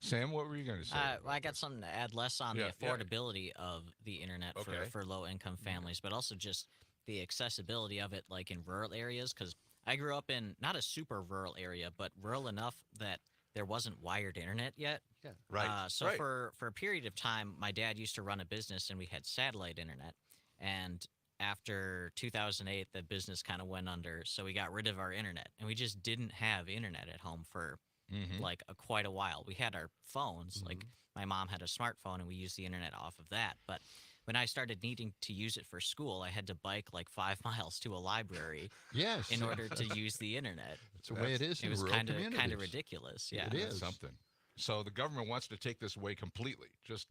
Sam, what were you going to say?
Well, I got something to add less on the affordability of the internet for low-income families, but also just the accessibility of it, like in rural areas. Because I grew up in not a super rural area, but rural enough that there wasn't wired internet yet.
Yeah.
Right.
So for a period of time, my dad used to run a business, and we had satellite internet. And after 2008, the business kind of went under, so we got rid of our internet, and we just didn't have internet at home for like quite a while. We had our phones, like my mom had a smartphone, and we used the internet off of that. But when I started needing to use it for school, I had to bike like 5 miles to a library in order to use the internet.
That's the way it is in rural communities.
It was kind of ridiculous. Yeah,
it is
something. So the government wants to take this away completely. Just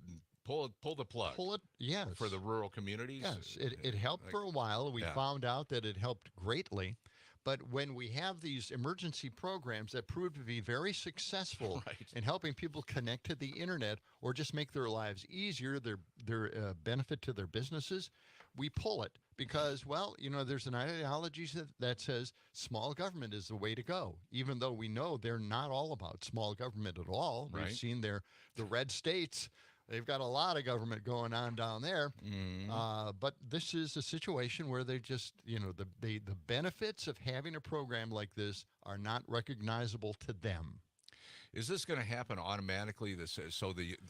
pull the plug.
Pull it, yes.
For the rural communities.
Yes, it helped for a while. We found out that it helped greatly. But when we have these emergency programs that prove to be very successful in helping people connect to the internet or just make their lives easier, their benefit to their businesses, we pull it because, well, you know, there's an ideology that says small government is the way to go, even though we know they're not all about small government at all. We've seen the red states. They've got a lot of government going on down there, but this is a situation where they just, you know, the benefits of having a program like this are not recognizable to them.
Is this going to happen automatically?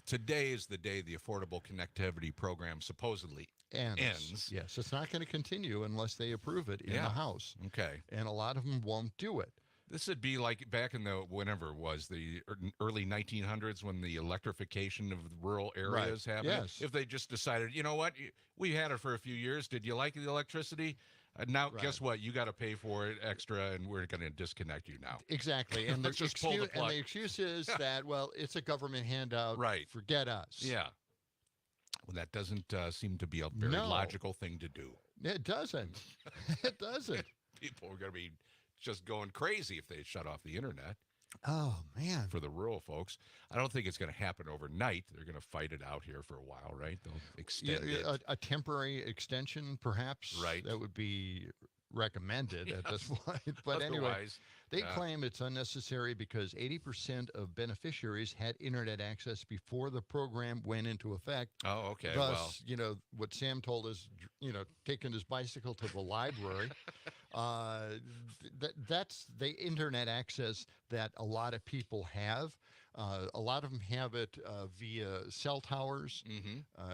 Today is the day the Affordable Connectivity Program supposedly ends.
Yes, it's not going to continue unless they approve it in the House.
Okay,
and a lot of them won't do it.
This would be like back in whenever it was, the early 1900s when the electrification of rural areas happened.
Yes.
If they just decided, you know what, we had it for a few years. Did you like the electricity? Now, guess what? You got to pay for it extra, and we're going to disconnect you now.
Exactly. And
Let's just pull the plug.
And the excuse is that, well, it's a government handout.
Right.
Forget us.
Yeah. Well, that doesn't seem to be a very logical thing to do.
It doesn't. It doesn't.
People are going to be just going crazy if they shut off the internet.
Oh, man.
For the rural folks. I don't think it's going to happen overnight. They're going to fight it out here for a while, right? They'll extend it.
A temporary extension, perhaps.
Right.
That would be recommended at this point. But anyway, they claim it's unnecessary because 80% of beneficiaries had internet access before the program went into effect.
Oh, okay.
Thus, you know, what Sam told us, you know, taking his bicycle to the library. That's the internet access that a lot of people have. A lot of them have it via cell towers,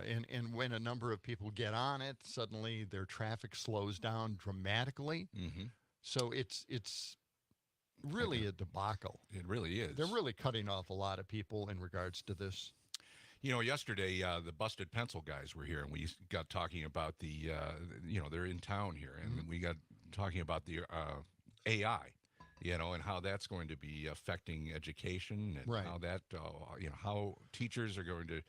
and when a number of people get on it, suddenly their traffic slows down dramatically. So it's really a debacle.
It really is.
They're really cutting off a lot of people in regards to this.
You know, yesterday the Busted Pencil guys were here, and we got talking about the, you know, they're in town here, and we got talking about the AI. You know, and how that's going to be affecting education, and how that, you know, how teachers are going to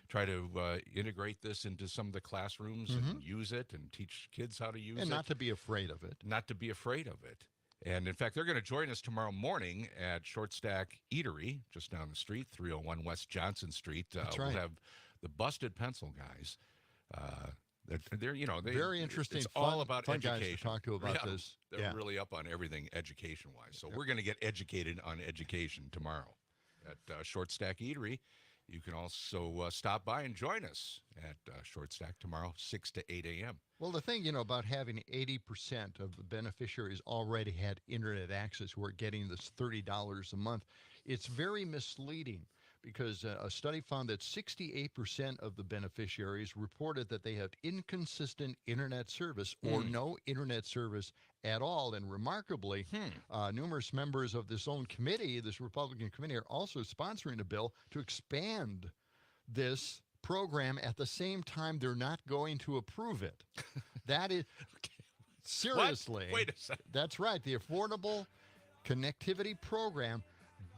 try to integrate this into some of the classrooms and use it and teach kids how to use it.
And not to be afraid of it.
Not to be afraid of it. And in fact, they're going to join us tomorrow morning at Short Stack Eatery, just down the street, 301 West Johnson Street.
That's
We'll have the Busted Pencil guys. They're you know,
very interesting.
It's
fun,
all about
fun
education.
Guys to talk to about this.
They're really up on everything education-wise. So we're going to get educated on education tomorrow at Short Stack Eatery. You can also stop by and join us at Short Stack tomorrow, 6 to 8 a.m.
Well, the thing, you know, about having 80% of the beneficiaries already had internet access who are getting this $30 a month, it's very misleading. Because a study found that 68% of the beneficiaries reported that they have inconsistent internet service or no internet service at all. And remarkably, numerous members of this own committee, this Republican committee, are also sponsoring a bill to expand this program at the same time they're not going to approve it. That is, seriously.
What? Wait a second.
That's right. The Affordable Connectivity Program.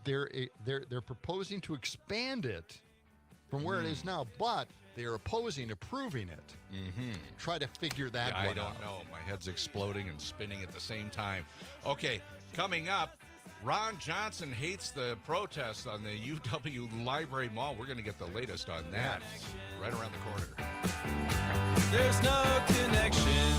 They're proposing to expand it from where it is now, but they're opposing approving it. Try to figure that one out.
I don't know. My head's exploding and spinning at the same time. Okay, coming up, Ron Johnson hates the protests on the UW Library Mall. We're going to get the latest on that right around the corner.
There's no connection.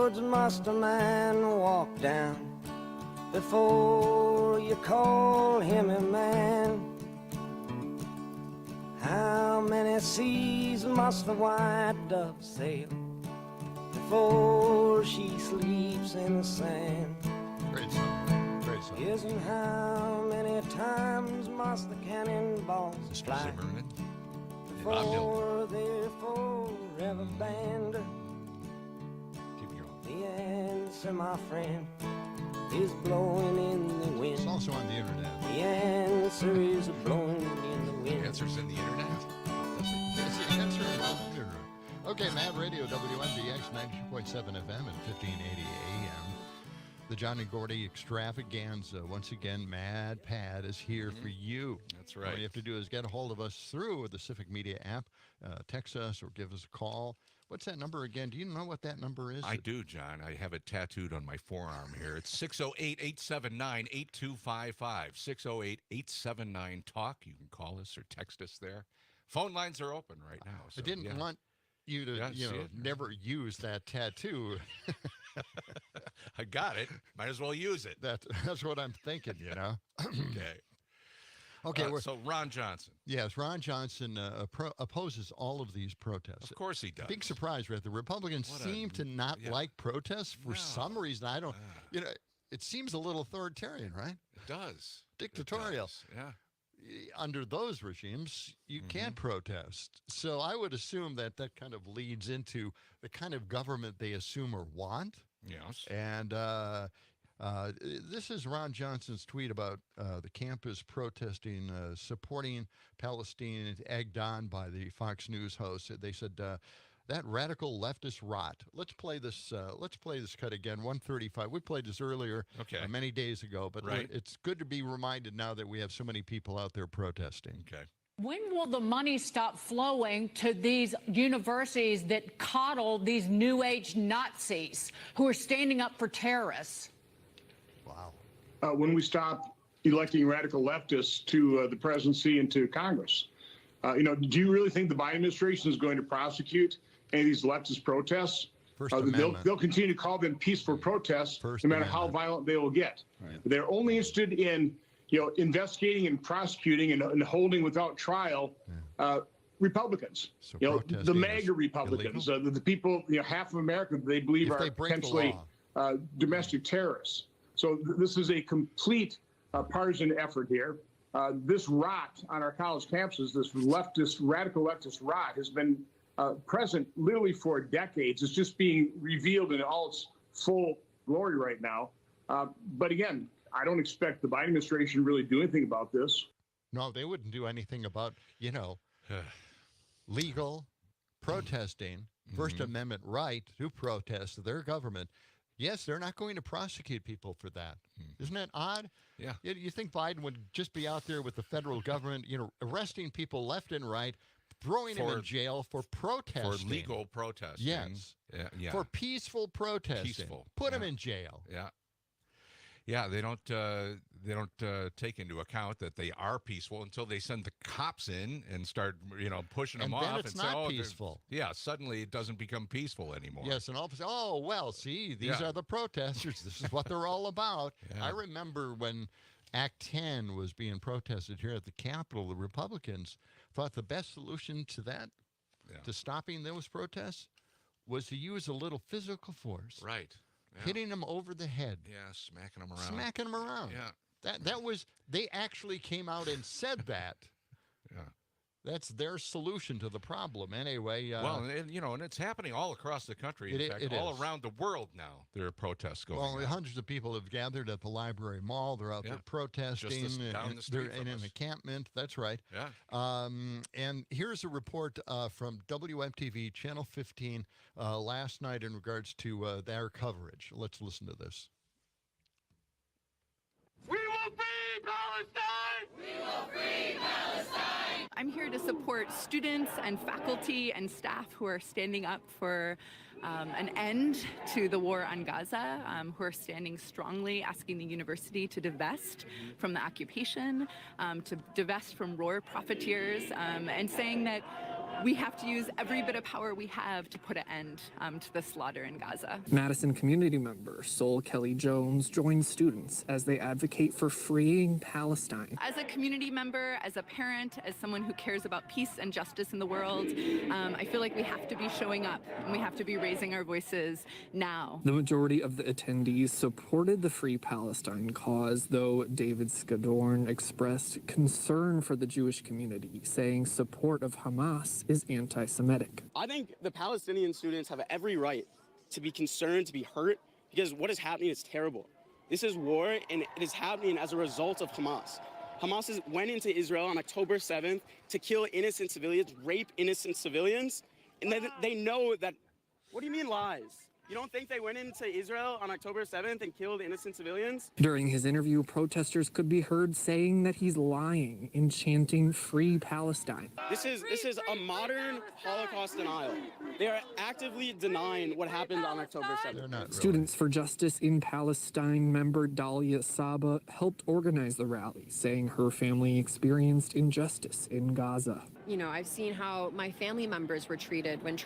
roads must a man walk down before you call him a man? How many seas must the white dove sail before she sleeps in the sand?
Great song. Great song.
Yes, and how many times must the cannonballs fly before they're forever banned? The answer, my friend, is blowing in the wind.
It's also on the internet.
The answer is blowing in the wind.
The answer's in the internet.
Yes, the answer is on the internet. Okay, Mad Radio, WMDX 92.7 FM and 1580 AM. The John and Gordy extravaganza. Once again, Mad Pad is here for you.
That's right.
All you have to do is get a hold of us through the Civic Media app. Text us or give us a call. What's that number again? Do you know what that number is?
I do, John. I have it tattooed on my forearm here. It's 608-879-8255. 608-879-TALK. You can call us or text us there. Phone lines are open right now. So,
I didn't want you to, never use that tattoo.
I got it. Might as well use it.
That's what I'm thinking,
Okay.
Okay,
so Ron Johnson.
Yes, Ron Johnson opposes all of these protests.
Of course he does.
Big surprise, right? The Republicans seem to not like protests for some reason. I don't, it seems a little authoritarian, right?
It does.
Dictatorial.
It does. Yeah.
Under those regimes, you can't protest. So I would assume that kind of leads into the kind of government they assume or want.
Yes.
And this is Ron Johnson's tweet about the campus protesting, supporting Palestinians, egged on by the Fox News host. They said that radical leftist rot. Let's play this. Let's play this cut again. 1:35. We played this earlier, many days ago, but it's good to be reminded now that we have so many people out there protesting.
Okay.
When will the money stop flowing to these universities that coddle these New Age Nazis who are standing up for terrorists?
Wow.
When we stop electing radical leftists to the presidency and to Congress. Do you really think the Biden administration is going to prosecute any of these leftist protests? They'll continue to call them peaceful protests, no matter how violent they will get. Right. They're only interested in, investigating and prosecuting and holding without trial Republicans. So the MAGA Republicans, the people, half of America they believe are potentially domestic terrorists. So this is a complete partisan effort here. This rot on our college campuses, this radical leftist rot, has been present literally for decades. It's just being revealed in all its full glory right now. But again, I don't expect the Biden administration to really do anything about this.
No, they wouldn't do anything about, legal protesting, First Amendment right to protest their government. Yes, they're not going to prosecute people for that. Isn't that odd?
Yeah.
You think Biden would just be out there with the federal government, arresting people left and right, throwing them in jail for protesting.
For legal protesting.
Yes.
Yeah.
For peaceful protesting.
Peaceful.
Put them in jail.
Yeah. Yeah, they don't take into account that they are peaceful until they send the cops in and start, pushing them off.
It's not peaceful.
Yeah, suddenly it doesn't become peaceful anymore.
Yes, and all of a sudden, see, these are the protesters. This is what they're all about. I remember when Act 10 was being protested here at the Capitol, the Republicans thought the best solution to that, to stopping those protests, was to use a little physical force.
Right. Yeah.
Hitting them over the head.
Yeah, smacking them around.
Smacking them around.
Yeah.
That was, they actually came out and said that.
Yeah.
That's their solution to the problem. Anyway.
And it's happening all across the country. In fact, all around the world now, there are protests going on.
Well, hundreds of people have gathered at the Library Mall. They're out there protesting.
Down the street
they're in an encampment. That's right.
Yeah.
And here's a report from WMTV Channel 15 last night in regards to their coverage. Let's listen to this.
We will free Palestine! We will free Palestine!
I'm here to support students and faculty and staff who are standing up for an end to the war on Gaza, who are standing strongly asking the university to divest from the occupation, to divest from war profiteers, and saying that we have to use every bit of power we have to put an end to the slaughter in Gaza.
Madison community member Sol Kelly Jones joins students as they advocate for freeing Palestine.
As a community member, as a parent, as someone who cares about peace and justice in the world, I feel like we have to be showing up and we have to be raising our voices now.
The majority of the attendees supported the Free Palestine cause, though David Skadorn expressed concern for the Jewish community, saying support of Hamas is anti-Semitic.
I think the Palestinian students have every right to be concerned, to be hurt, because what is happening is terrible. This is war, and it is happening as a result of Hamas. Hamas went into Israel on October 7th to kill innocent civilians, rape innocent civilians, and then they know that. What do you mean lies? You don't think they went into Israel on October 7th and killed innocent civilians?
During his interview, protesters could be heard saying that he's lying and chanting Free Palestine.
This is a modern Holocaust denial. They are actively denying what happened on October 7th.
Not really.
Students for Justice in Palestine member Dalia Saba helped organize the rally, saying her family experienced injustice in Gaza.
You know, I've seen how my family members were treated when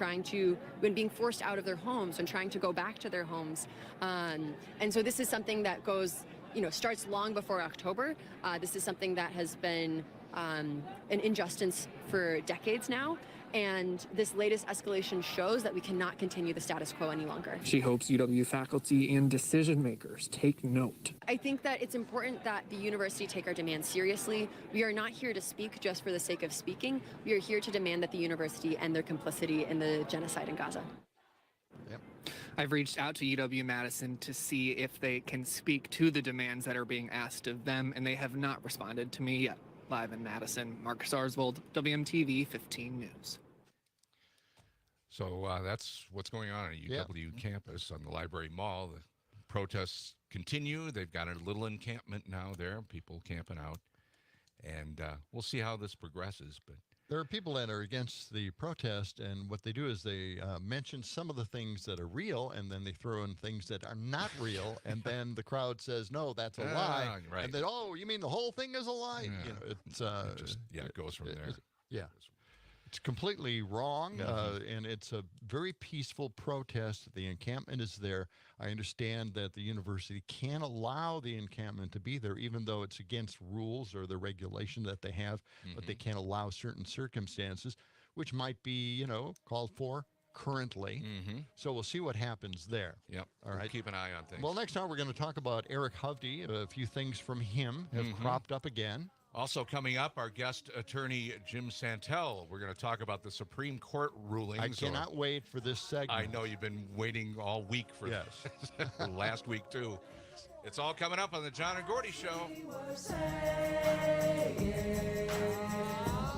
being forced out of their homes, when trying to go back to their homes. And so this is something that starts long before October. This is something that has been an injustice for decades now. And this latest escalation shows that we cannot continue the status quo any longer.
She hopes UW faculty and decision makers take note.
I think that it's important that the university take our demands seriously. We are not here to speak just for the sake of speaking. We are here to demand that the university end their complicity in the genocide in Gaza.
Yep. I've reached out to UW-Madison to see if they can speak to the demands that are being asked of them, and they have not responded to me yet. Live in Madison, Mark Sarsvold, WMTV 15 News.
So that's what's going on at UW campus on the Library Mall. The protests continue. They've got a little encampment now there, people camping out. And we'll see how this progresses. But
there are people that are against the protest, and what they do is they mention some of the things that are real, and then they throw in things that are not real, and then the crowd says, no, that's a lie.
Right.
And then, oh, you mean the whole thing is a lie?
Yeah.
You know, it's
it goes from there.
It's completely wrong, and it's a very peaceful protest. The encampment is there. I understand that the university can't allow the encampment to be there, even though it's against rules or the regulation that they have, but they can't allow certain circumstances, which might be, called for currently. So we'll see what happens there.
Yep.
All right.
We'll keep an eye on things.
Well, next time we're going to talk about Eric Hovde. A few things from him have cropped up again.
Also coming up, our guest attorney, Jim Santel. We're going to talk about the Supreme Court rulings.
I cannot wait for this segment.
I know you've been waiting all week for this. Last week, too. It's all coming up on the John and Gordy Show.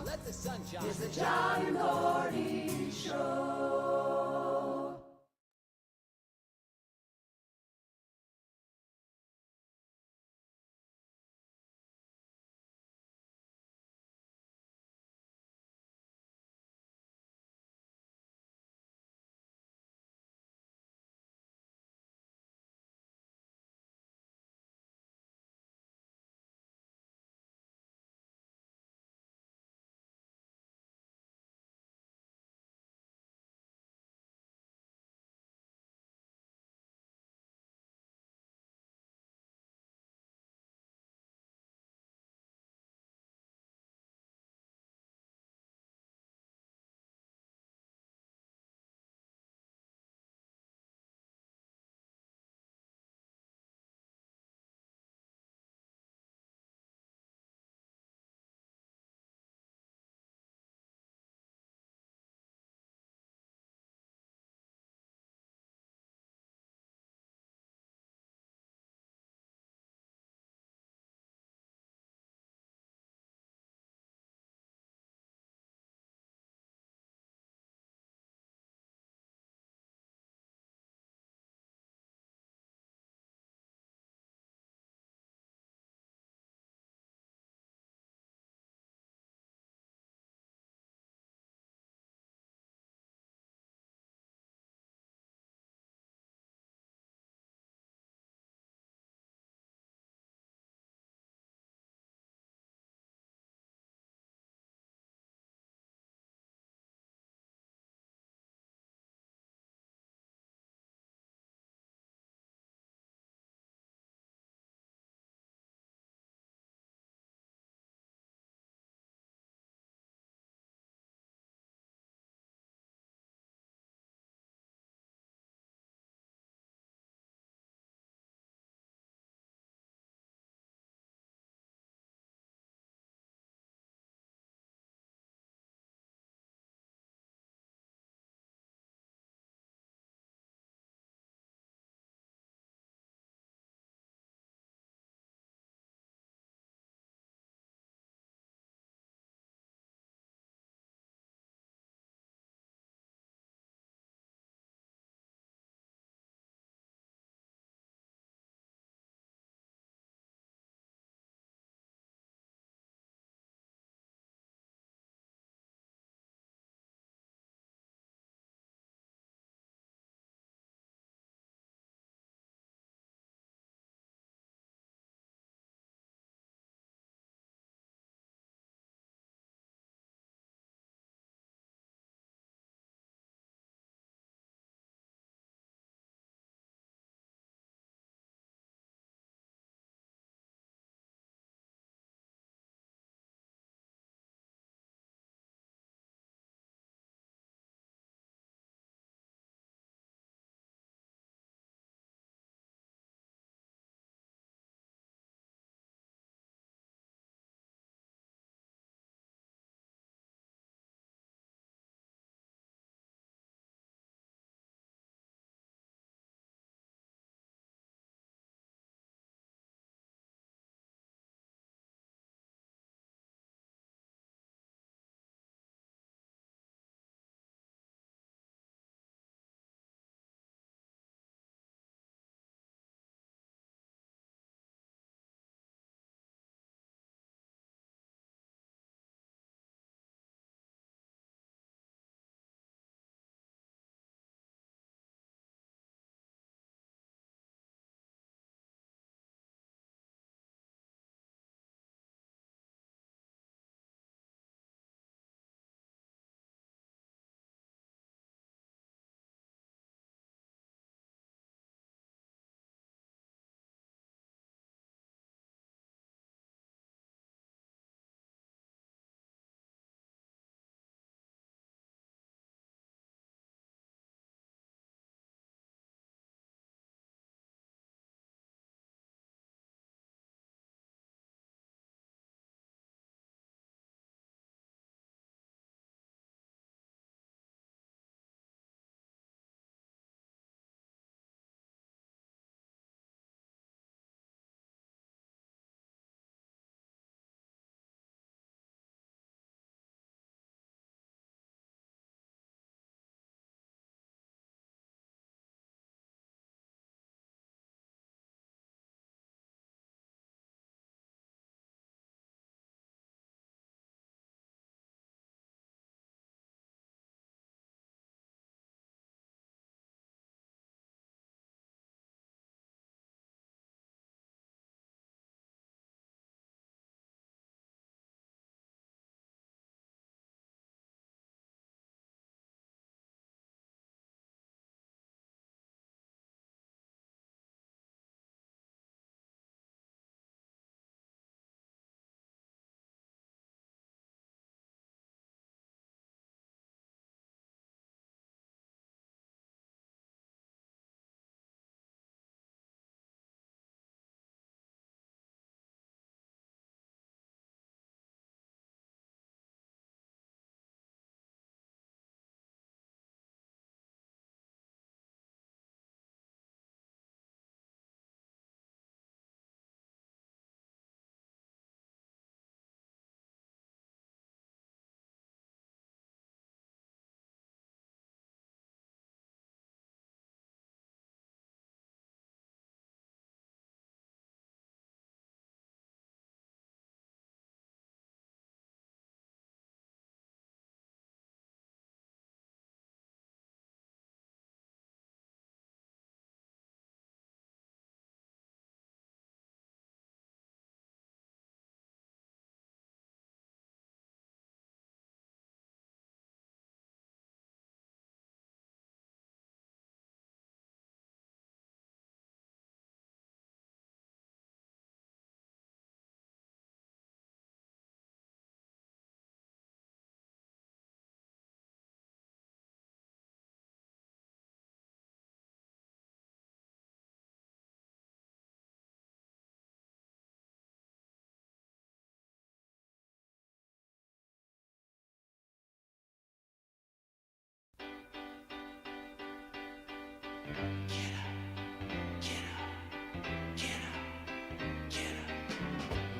Let the sun shine.
It's the John and Gordy Show.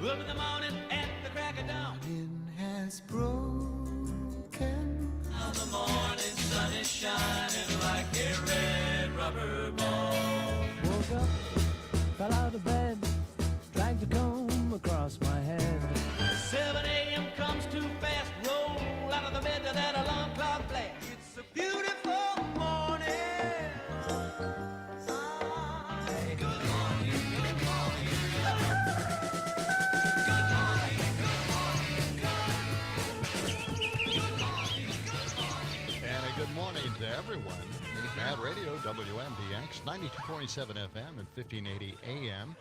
Up in the morning at the crack of dawn.
Has broken.
Now the morning sun is shining like a red rubber ball.
Woke up, fell out of bed, dragged a comb across my head.
7 a.m. comes too fast. Roll out of the bed to that alarm clock blast. It's a beautiful morning. Good morning, good morning.
And a good morning to everyone. Mad Radio, WMDX, 92.7 FM and 1580 AM.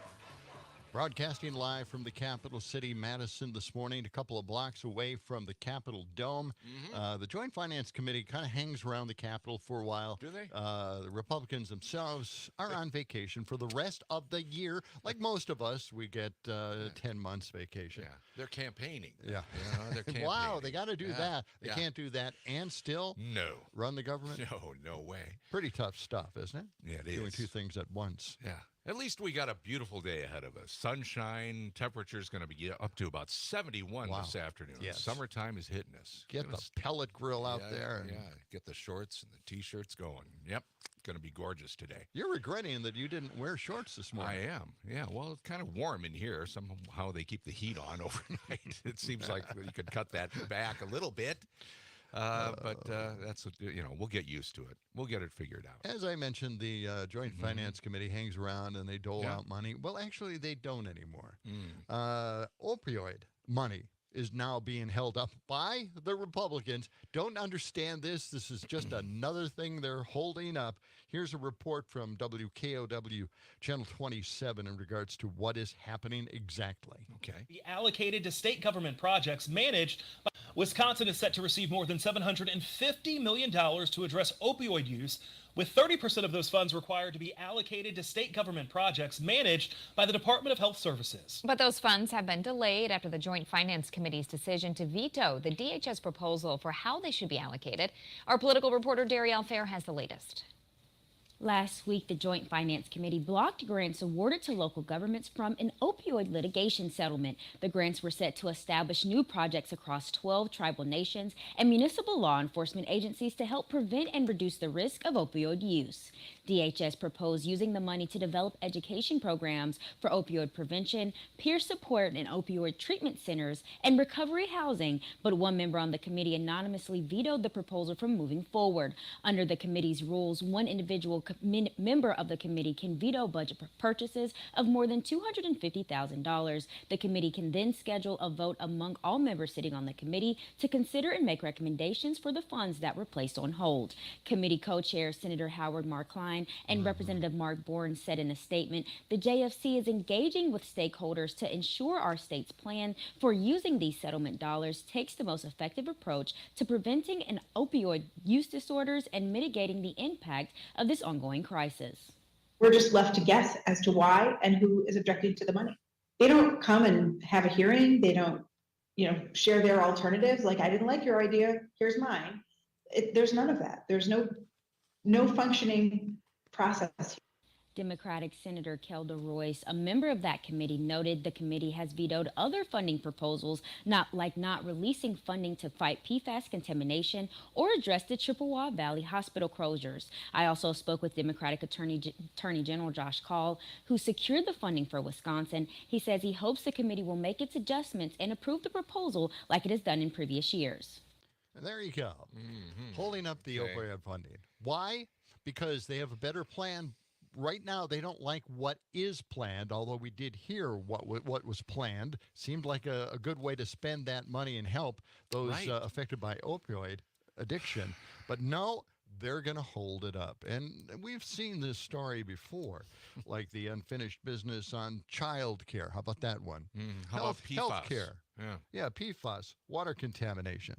Broadcasting live from the capital city, Madison, this morning, a couple of blocks away from the Capitol Dome. The Joint Finance Committee kind of hangs around the Capitol for a while.
Do they?
The Republicans themselves are on vacation for the rest of the year. Like most of us, we get 10 months vacation.
Yeah, they're campaigning.
Yeah.
You know, they're campaigning.
Wow, they got to do that. They
Yeah.
can't do that and still run the government?
No way.
Pretty tough stuff, isn't it?
Yeah, it
Doing
is.
two things at once.
Yeah. At least we got a beautiful day ahead of us. Sunshine, temperature's going to be up to about 71 this afternoon.
Yes.
Summertime is hitting us.
Get the pellet grill out there.
Yeah, get the shorts and the T-shirts going. Yep, going to be gorgeous today.
You're regretting that you didn't wear shorts this morning.
I am. Yeah, well, it's kind of warm in here. Somehow they keep the heat on overnight. It seems like you could cut that back a little bit. But that's, we'll get used to it. We'll get it figured out.
As I mentioned, the Joint Finance Committee hangs around and they dole out money. Well, actually, they don't anymore. Opioid money is now being held up by the Republicans. Don't understand this. This is just another thing they're holding up. Here's a report from WKOW Channel 27 in regards to what is happening exactly.
Okay.
Be allocated to state government projects managed by Wisconsin is set to receive more than $750 million to address opioid use, with 30% of those funds required to be allocated to state government projects managed by the Department of Health Services.
But those funds have been delayed after the Joint Finance Committee's decision to veto the DHS proposal for how they should be allocated. Our political reporter, Darielle Fair, has the latest.
Last week, the Joint Finance Committee blocked grants awarded to local governments from an opioid litigation settlement. The grants were set to establish new projects across 12 tribal nations and municipal law enforcement agencies to help prevent and reduce the risk of opioid use. DHS proposed using the money to develop education programs for opioid prevention, peer support in opioid treatment centers, and recovery housing, but one member on the committee anonymously vetoed the proposal from moving forward. Under the committee's rules, one individual member of the committee can veto budget purchases of more than $250,000. The committee can then schedule a vote among all members sitting on the committee to consider and make recommendations for the funds that were placed on hold. Committee co-chair Senator Howard Markline and Representative Mark Bourne said in a statement, the JFC is engaging with stakeholders to ensure our state's plan for using these settlement dollars takes the most effective approach to preventing an opioid use disorders and mitigating the impact of this ongoing crisis.
We're just left to guess as to why and who is objecting to the money. They don't come and have a hearing. They don't, share their alternatives. Like, I didn't like your idea. Here's mine. There's none of that. There's no functioning process.
Democratic Senator Kelda Royce, a member of that committee, noted the committee has vetoed other funding proposals, not releasing funding to fight PFAS contamination or address the Chippewa Valley hospital closures. I also spoke with Democratic Attorney General Josh Kaul, who secured the funding for Wisconsin. He says he hopes the committee will make its adjustments and approve the proposal like it has done in previous years.
And there you go. Holding up the opioid funding. Why? Because they have a better plan. Right now, they don't like what is planned, although we did hear what was planned. Seemed like a good way to spend that money and help those affected by opioid addiction. But no, they're going to hold it up. And we've seen this story before, like the unfinished business on child care. How about that one?
How about PFAS?
Health care.
Yeah,
PFAS, water contamination.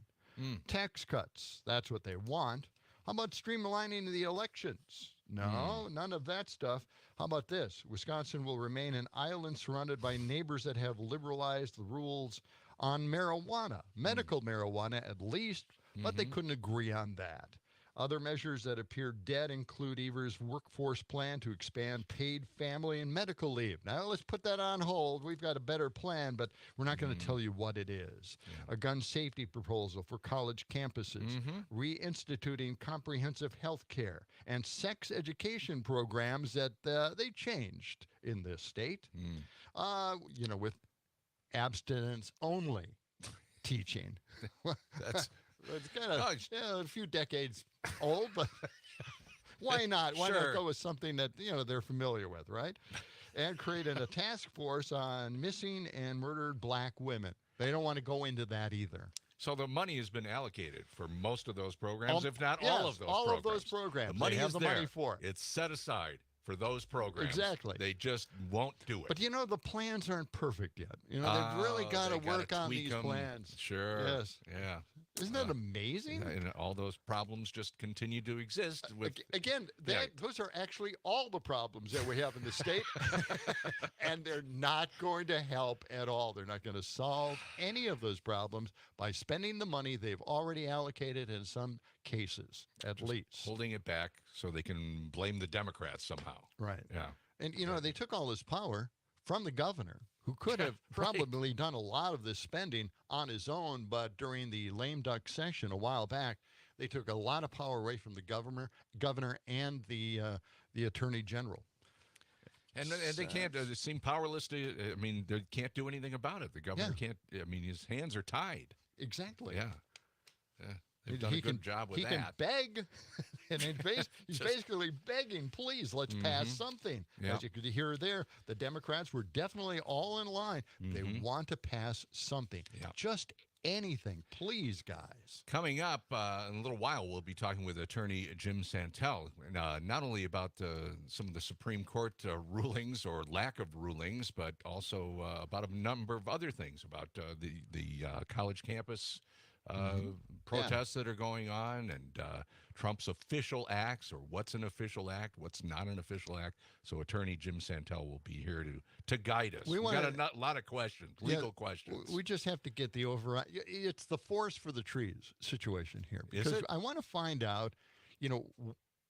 Tax cuts, that's what they want. How about streamlining the elections? No, none of that stuff. How about this? Wisconsin will remain an island surrounded by neighbors that have liberalized the rules on marijuana, medical marijuana at least, but they couldn't agree on that. Other measures that appear dead include Evers' workforce plan to expand paid family and medical leave. Now, let's put that on hold. We've got a better plan, but we're not going to tell you what it is. A gun safety proposal for college campuses, reinstituting comprehensive health care, and sex education programs that they changed in this state, with abstinence only teaching.
That's
it's kind of a few decades old, but why not? Why not go with something that they're familiar with, right? And creating a task force on missing and murdered black women. They don't want to go into that either.
So the money has been allocated for most of those programs, if not all of those programs.
All of those programs.
The money
they have
is
the
there.
money for it.
It's set aside for those programs.
Exactly.
They just won't do it.
But the plans aren't perfect yet. They've really got to work on these plans.
Sure.
Yes.
Yeah.
Isn't that amazing?
And all those problems just continue to exist.
Again, those are actually all the problems that we have in the state, and they're not going to help at all. They're not going to solve any of those problems by spending the money they've already allocated in some cases, at least.
Holding it back so they can blame the Democrats somehow.
Right.
Yeah.
And, they took all this power from the governor, who could have probably done a lot of this spending on his own, but during the lame duck session a while back, they took a lot of power away from the governor and the attorney general.
And they can't, they seem powerless to, they can't do anything about it. The governor can't, his hands are tied.
Exactly.
Yeah. They've done a good job with that.
He can beg, and he's basically begging, please, let's pass something.
Yep.
As you could hear there, the Democrats were definitely all in line. They want to pass something. Just anything, please, guys.
Coming up in a little while, we'll be talking with attorney Jim Santel, not only about some of the Supreme Court rulings or lack of rulings, but also about a number of other things about the college campus protests that are going on, and Trump's official acts, or what's an official act, what's not an official act. So attorney Jim Santel will be here to guide us. We've got a lot of questions, legal questions.
We just have to get the override. It's the forest for the trees situation here. Because
Is it?
I want to find out,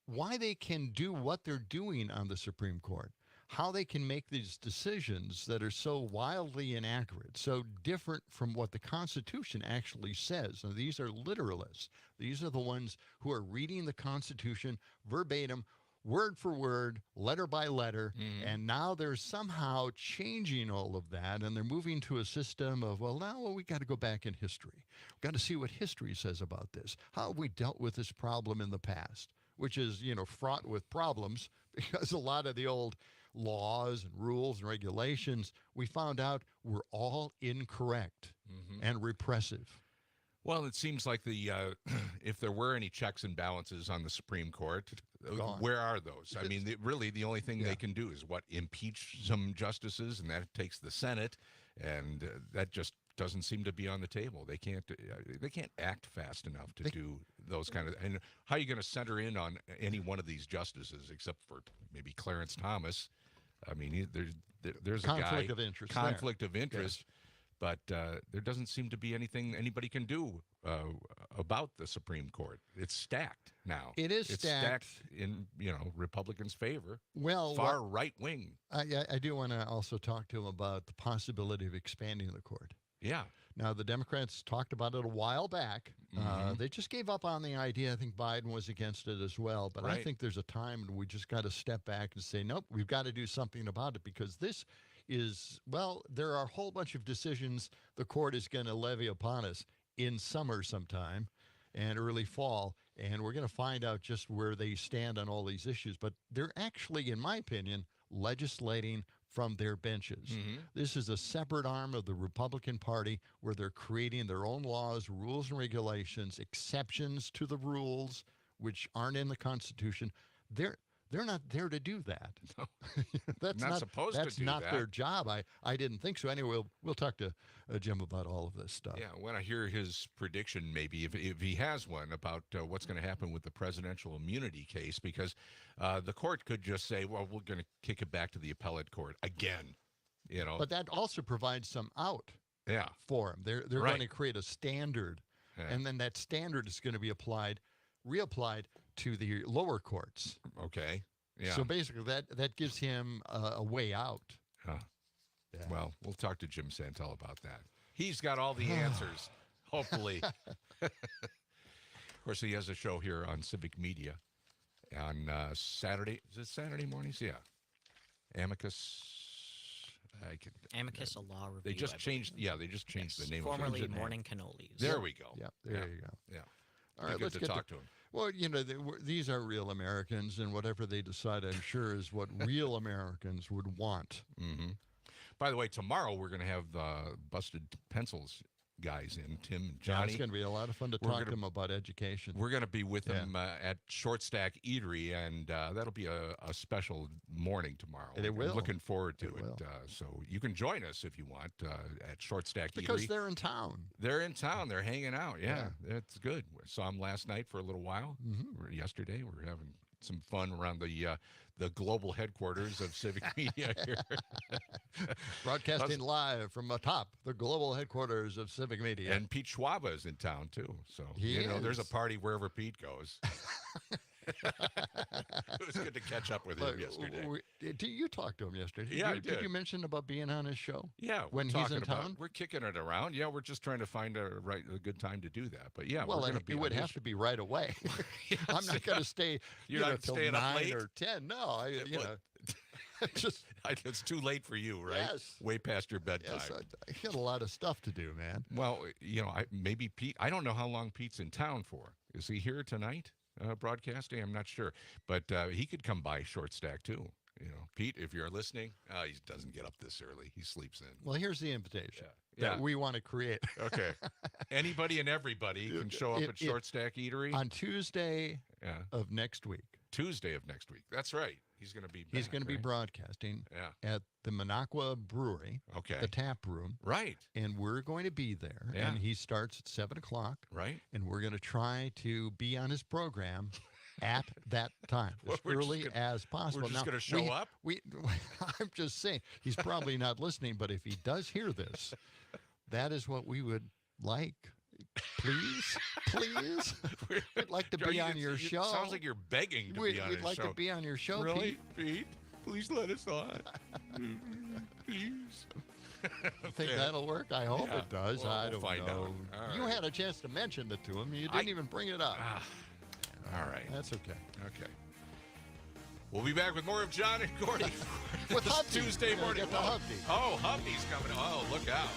why they can do what they're doing on the Supreme Court. How they can make these decisions that are so wildly inaccurate, so different from what the Constitution actually says. Now, these are literalists. These are the ones who are reading the Constitution verbatim, word for word, letter by letter, and now they're somehow changing all of that, and they're moving to a system of, we got to go back in history. We've got to see what history says about this. How have we dealt with this problem in the past, which is, fraught with problems, because a lot of the old laws and rules and regulations, we found out were all incorrect and repressive.
Well, it seems like if there were any checks and balances on the Supreme Court, where are those? Really, the only thing they can do is impeach some justices, and that takes the Senate, and that just doesn't seem to be on the table. They can't act fast enough to do those kind of. And how are you going to center in on any one of these justices, except for maybe Clarence Thomas? There's
conflict
a
of interest.
Conflict of interest. Yes. But there doesn't seem to be anything anybody can do about the Supreme Court. It's stacked now.
It's
stacked in Republicans' favor.
Well,
far right wing.
I do want to also talk to him about the possibility of expanding the court.
Yeah.
Now, the Democrats talked about it a while back. They just gave up on the idea. I think Biden was against it as well. But I think there's a time when we just got to step back and say, nope, we've got to do something about it, because this is, there are a whole bunch of decisions the court is going to levy upon us in summer sometime and early fall, and we're going to find out just where they stand on all these issues. But they're actually, in my opinion, legislating from their benches. This is a separate arm of the Republican Party where they're creating their own laws, rules and regulations, exceptions to the rules which aren't in the Constitution. They're not there to do that.
No.
That's
not supposed to do that.
That's not their job. I didn't think so. Anyway, we'll talk to Jim about all of this stuff.
Yeah, when I hear his prediction, maybe if he has one, about what's going to happen with the presidential immunity case, because the court could just say, well, we're going to kick it back to the appellate court again.
But that also provides some out.
Yeah.
For them. They're going to create a standard, and then that standard is going to be applied reapplied to the lower courts.
Okay. Yeah.
So basically, that gives him a way out.
Huh. Yeah. Well, we'll talk to Jim Santel about that. He's got all the answers, hopefully. Of course, he has a show here on Civic Media on Saturday. Is it Saturday mornings? Yeah. Amicus.
Amicus, a law review.
They just changed. Yeah, they just changed the name.
Formerly
of it.
Morning Cannolis.
There we go.
Yeah, there you go.
Yeah.
All right,
let's talk to him.
Well, these are real Americans, and whatever they decide, I'm sure, is what real Americans would want.
Mm-hmm. By the way, tomorrow we're going to have Busted Pencils guys in, Tim and Johnny.
It's going to be a lot of fun to talk to them about education.
We're going to be with them at Short Stack Eatery, and that'll be a special morning tomorrow.
And it will.
I'm looking forward to it. So you can join us if you want at Short Stack Eatery.
Because they're in town.
They're in town. They're hanging out. Yeah, that's good. Saw them last night for a little while. Yesterday, we were having some fun around the global headquarters of Civic Media here.
Broadcasting live from atop the global headquarters of Civic Media.
And Pete Schwaba is in town, too. So, there's a party wherever Pete goes. It was good to catch up with him yesterday.
You talked to him yesterday.
Yeah, I did.
Did you mention about being on his show?
Yeah.
When he's in town?
We're kicking it around. Yeah, we're just trying to find a good time to do that. But, yeah,
well,
we're going to be.
It would have to be right away.
Yes,
I'm not going to stay
You're not
till
staying
9
up late?
or 10. No,
it's too late for you, right?
Yes.
Way past your bedtime.
Yes, I got a lot of stuff to do, man.
Well, maybe Pete. I don't know how long Pete's in town for. Is he here tonight? Broadcasting? I'm not sure, but he could come by Short Stack too. Pete, if you're listening, he doesn't get up this early. He sleeps in.
Well, here's the invitation
that
we want to create.
Okay, anybody and everybody can show up at Short Stack Eatery
on Tuesday of next week.
Tuesday of next week. That's right. He's going to be.
He's going to be broadcasting at the Minocqua Brewery.
Okay.
The tap room.
Right.
And we're going to be there.
Yeah.
And he starts at 7 o'clock.
Right.
And we're going to try to be on his program at that time as early as possible.
We're just going to show up.
I'm just saying he's probably not listening, but if he does hear this, that is what we would like. Please. We'd like to be on your show.
Sounds like you're begging to be on his show.
We'd like to be on your show,
really, Pete? Please let us on. Please.
Think that'll work? I hope it does.
Well,
I
we'll
don't
find
know.
out.
You had a chance to mention it to him. You didn't even bring it up.
All right.
That's okay.
Okay. We'll be back with more of John and Gordy
with Hubby.
Tuesday morning.
Get the Hubby.
Oh, Hubby's coming. Oh, look out.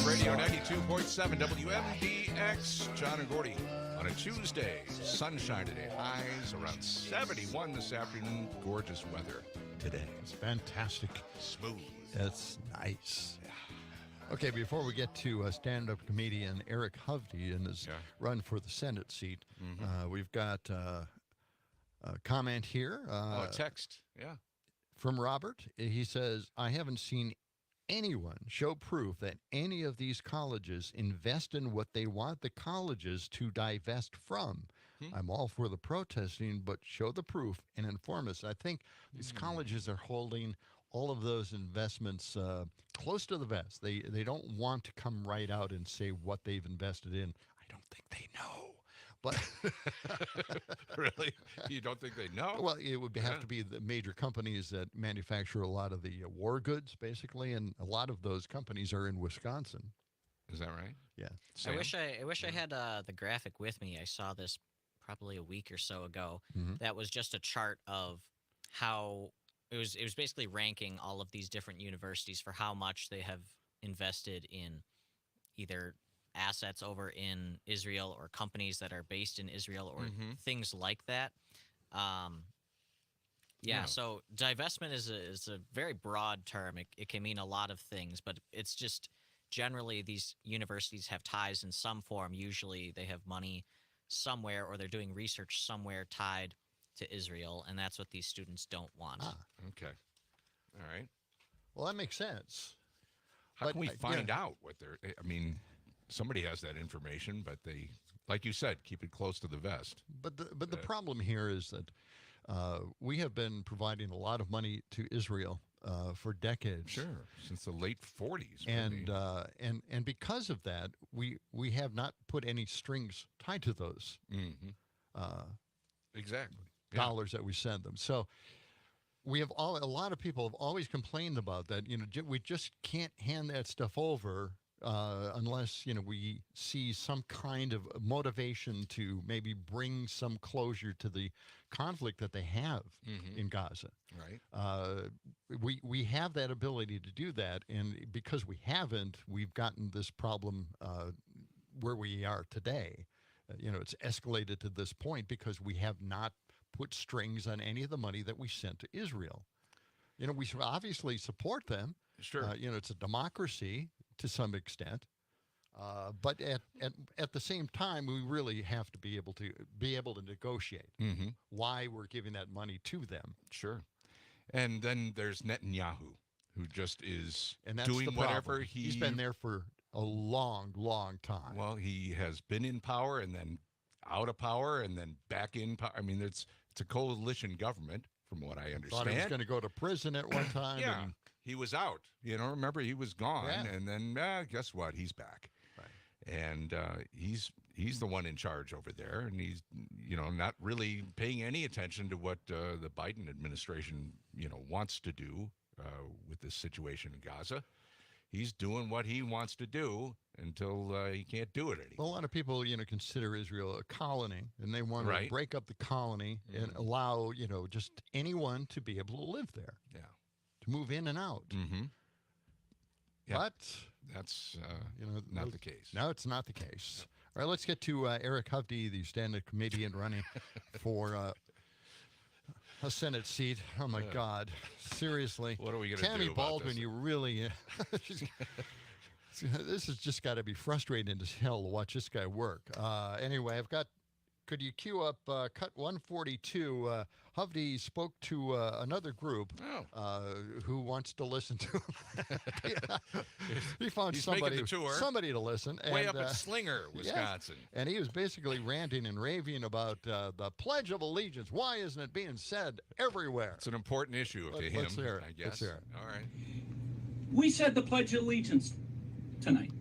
Radio 92.7 WMDX. John and Gordy on a Tuesday. Sunshine today. Highs around 71 this afternoon. Gorgeous weather today.
It's fantastic.
Smooth.
It's nice. Okay, before we get to stand-up comedian Eric Hovde and his run for the Senate seat, we've got a comment here.
Text. Yeah.
From Robert, he says, I haven't seen anyone show proof that any of these colleges invest in what they want the colleges to divest from. I'm all for the protesting, but show the proof and inform us. I think these colleges are holding all of those investments close to the vest. They don't want to come right out and say what they've invested in. I don't think they know. But
really? You don't think they know?
Well, it would have to be the major companies that manufacture a lot of the war goods, basically, and a lot of those companies are in Wisconsin.
Is that right?
Yeah.
I wish I had the graphic with me. I saw this probably a week or so ago. That was just a chart of how it was basically ranking all of these different universities for how much they have invested in either assets over in Israel or companies that are based in Israel or things like that. So divestment is a very broad term. It can mean a lot of things, but it's just generally these universities have ties in some form. Usually they have money somewhere or they're doing research somewhere tied to Israel, and that's what these students don't want.
Okay. All right.
Well, that makes sense.
How can we find out what they're... I mean, somebody has that information, but they, like you said, keep it close to the vest.
But the problem here is that we have been providing a lot of money to Israel for decades.
Sure, since the late 40s.
And because of that, we have not put any strings tied to those
exactly
dollars that we send them. So we have a lot of people have always complained about that. We just can't hand that stuff over unless we see some kind of motivation to maybe bring some closure to the conflict that they have in Gaza.
Right.
We have that ability to do that, and because we haven't, we've gotten this problem where we are today. It's escalated to this point because we have not put strings on any of the money that we sent to Israel. We obviously support them.
Sure.
It's a democracy to some extent, but at the same time, we really have to be able to negotiate why we're giving that money to them.
Sure. And then there's Netanyahu, who just is
that's
doing
the problem.
whatever
he's been there for a long, long time.
Well, he has been in power and then out of power and then back in power. I mean, it's a coalition government, from what I understand.
Thought he was going to go to prison at one time.
Yeah. He was out. Remember, he was gone, and then guess what? He's back, and he's the one in charge over there, and he's not really paying any attention to what the Biden administration wants to do with this situation in Gaza. He's doing what he wants to do until he can't do it anymore.
Well, a lot of people consider Israel a colony, and they want to break up the colony and allow just anyone to be able to live there.
Yeah.
To move in and out.
Yeah,
but
that's not the case.
No, it's not the case. All right, let's get to Eric Hovde, the stand-up comedian running for a Senate seat. Oh, my God. Seriously.
What are we going to do
Tammy
about
Baldwin,
this?
you really... this has just got to be frustrating as hell to watch this guy work. Anyway, could you cue up cut 142? Hovde spoke to another group who wants to listen to him. He found somebody to listen.
Way up at Slinger, Wisconsin.
Yes. And he was basically ranting and raving about the Pledge of Allegiance. Why isn't it being said everywhere?
It's an important issue to him,
let's hear it.
I guess.
Let's hear it.
All right.
We said the Pledge of Allegiance tonight.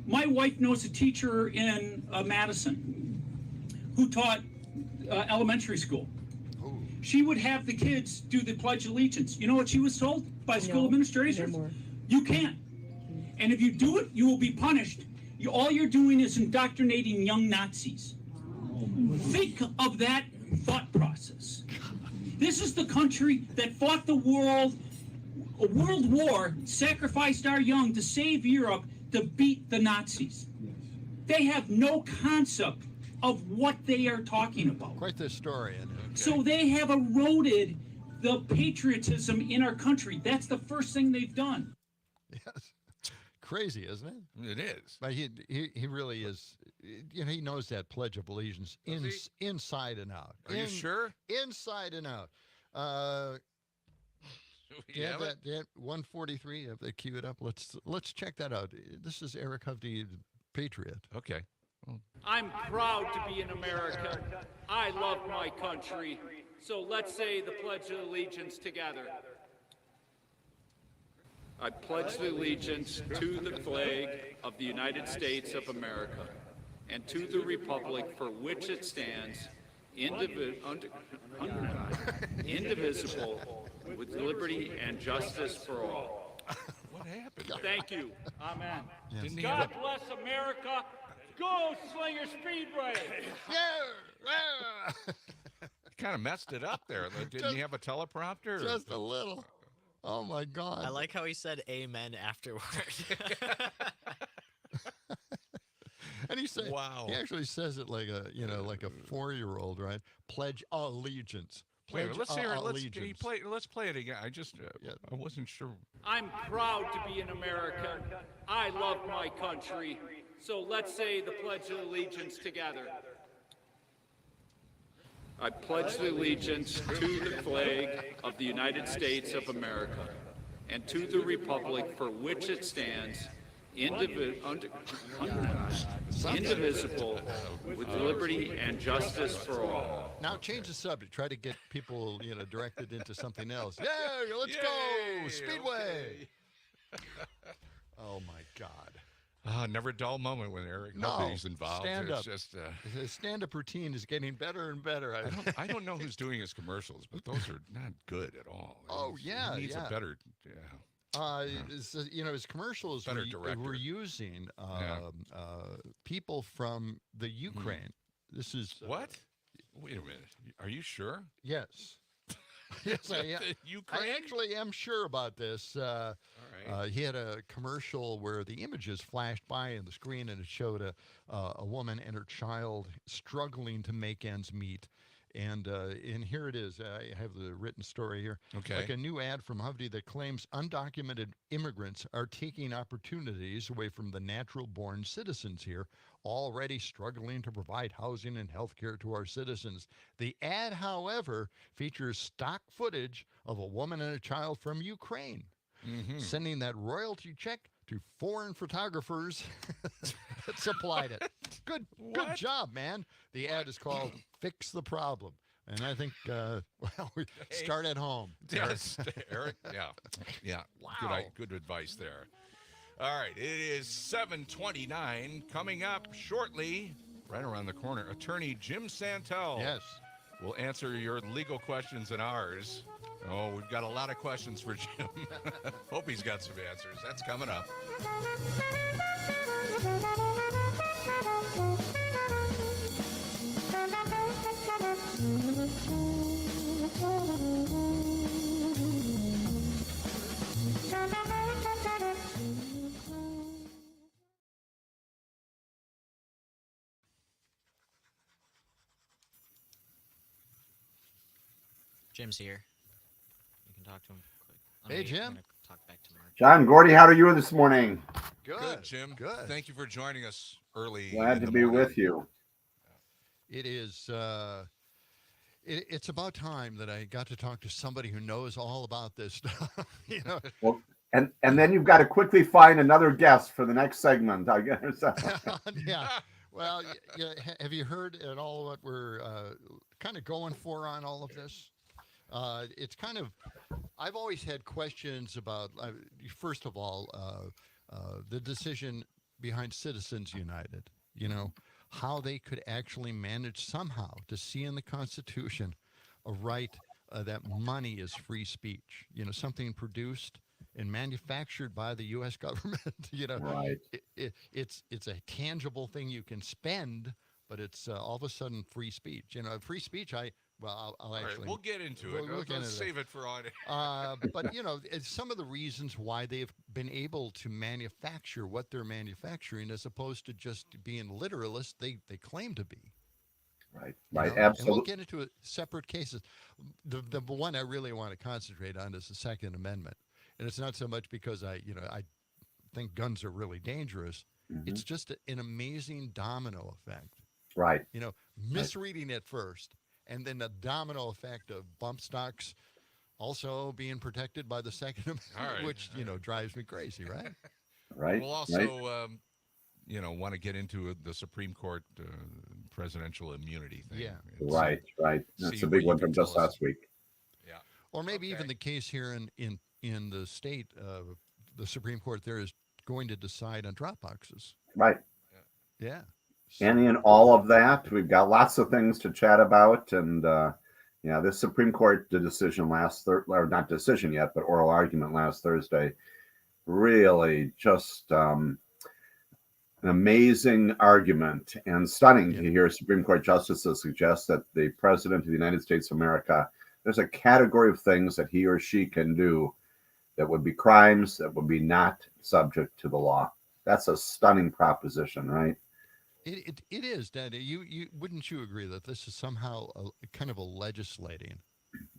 My wife knows a teacher in Madison who taught elementary school. She would have the kids do the Pledge of Allegiance. You know what she was told by school administrators? You can't. And if you do it, you will be punished. All you're doing is indoctrinating young Nazis. Think of that thought process. This is the country that fought a world war, sacrificed our young to save Europe, to beat the Nazis. They have no concept of what they are talking about.
Quite the story.
So they have eroded the patriotism in our country. That's the first thing they've done.
Yes. Crazy, isn't it?
It is.
But he really is. He knows that Pledge of Allegiance inside and out.
Are you sure?
Inside and out. Do you have that? 143. Have they queued it up? Let's check that out. This is Eric Hovde, Patriot.
Okay.
I'm proud to be an American. I love my country. So let's say the Pledge of Allegiance together. I pledge allegiance to the flag of the United States of America and to the republic for which it stands, indivisible, with liberty and justice for all.
What happened?
Thank you. Amen.
Yes.
God bless America. Go Slinger Speedway.
Kind of messed it up there. Didn't he have a teleprompter?
Just a little. Oh my God!
I like how he said "Amen" afterward.
And he said,
"Wow."
He actually says it like a 4-year-old, right? Pledge allegiance.
Wait,
Pledge
let's hear it.
allegiance.
Let's play it again. I wasn't sure.
I'm proud to be an American. I love my country. So let's say the Pledge of Allegiance together. I pledge allegiance to the flag of the United States of America and to the republic for which it stands, indivisible, with liberty and justice for all.
Now change the subject. Try to get people, directed into something else. Yeah, let's go Speedway. Oh my God.
Never a dull moment when Eric Hovde's involved.
Stand up.
Just,
his stand-up routine is getting better and better.
I don't know who's doing his commercials, but those are not good at all.
Oh, yeah,
He needs a better,
his commercials
Better
were
director.
using people from the Ukraine. This is
What? Wait a minute. Are you sure?
Yes. Yes, I am.
Ukraine?
I actually am sure about this. He had a commercial where the images flashed by on the screen, and it showed a woman and her child struggling to make ends meet. And here it is. I have the written story here.
Okay.
Like a new ad from Hovde that claims undocumented immigrants are taking opportunities away from the natural-born citizens here, already struggling to provide housing and health care to our citizens. The ad, however, features stock footage of a woman and a child from Ukraine, sending that royalty check to foreign photographers that supplied it. Good job, man. The ad is called Fix the Problem. And I think, we start at home.
Yes, Eric. Yeah.
Wow.
Good advice there. All right, it is 7:29. Coming up shortly, right around the corner, attorney Jim Santel.
Yes.
Will answer your legal questions and ours. Oh, we've got a lot of questions for Jim. Hope he's got some answers. That's coming up.
Jim's here. You can talk to him quick.
Hey, Jim.
I'm gonna talk back to Mark.
John Gordy, how are you this morning?
Good, Jim.
Good.
Thank you for joining us early.
Glad
in
to
the
be
morning.
with you.
It is. It's about time that I got to talk to somebody who knows all about this stuff.
Well, and then you've got to quickly find another guest for the next segment, I guess.
Yeah. Well, have you heard at all what we're kind of going for on all of this? It's kind of. I've always had questions about. First of all, the decision behind Citizens United. How they could actually manage somehow to see in the Constitution a right that money is free speech. Something produced and manufactured by the U.S. government.
Right.
It's a tangible thing you can spend, but it's all of a sudden free speech. Free speech. I'll
All right,
actually.
we'll get into it.
We'll get
Let's
into
save it for on.
But it's some of the reasons why they've been able to manufacture what they're manufacturing, as opposed to just being literalists they claim to be.
Right.
And
Absolutely.
we'll get into separate cases. The one I really want to concentrate on is the Second Amendment, and it's not so much because I think guns are really dangerous. It's just an amazing domino effect.
Right.
Misreading it first, and then the domino effect of bump stocks, also being protected by the Second Amendment,
right,
which, drives me crazy, right?
Right.
We'll also, want to get into the Supreme Court presidential immunity thing.
Yeah.
Right. That's
see
a
what
big
you
one
can
from
tell
just
us.
last week.
Yeah.
Or maybe even the case here in the state of the Supreme Court there is going to decide on drop boxes.
Right.
Yeah.
And in all of that, we've got lots of things to chat about. And, this Supreme Court decision or not decision yet, but oral argument last Thursday, really just an amazing argument and stunning to hear Supreme Court justices suggest that the President of the United States of America, there's a category of things that he or she can do that would be crimes that would be not subject to the law. That's a stunning proposition, right?
It is, Daddy. You wouldn't you agree that this is somehow kind of a legislating?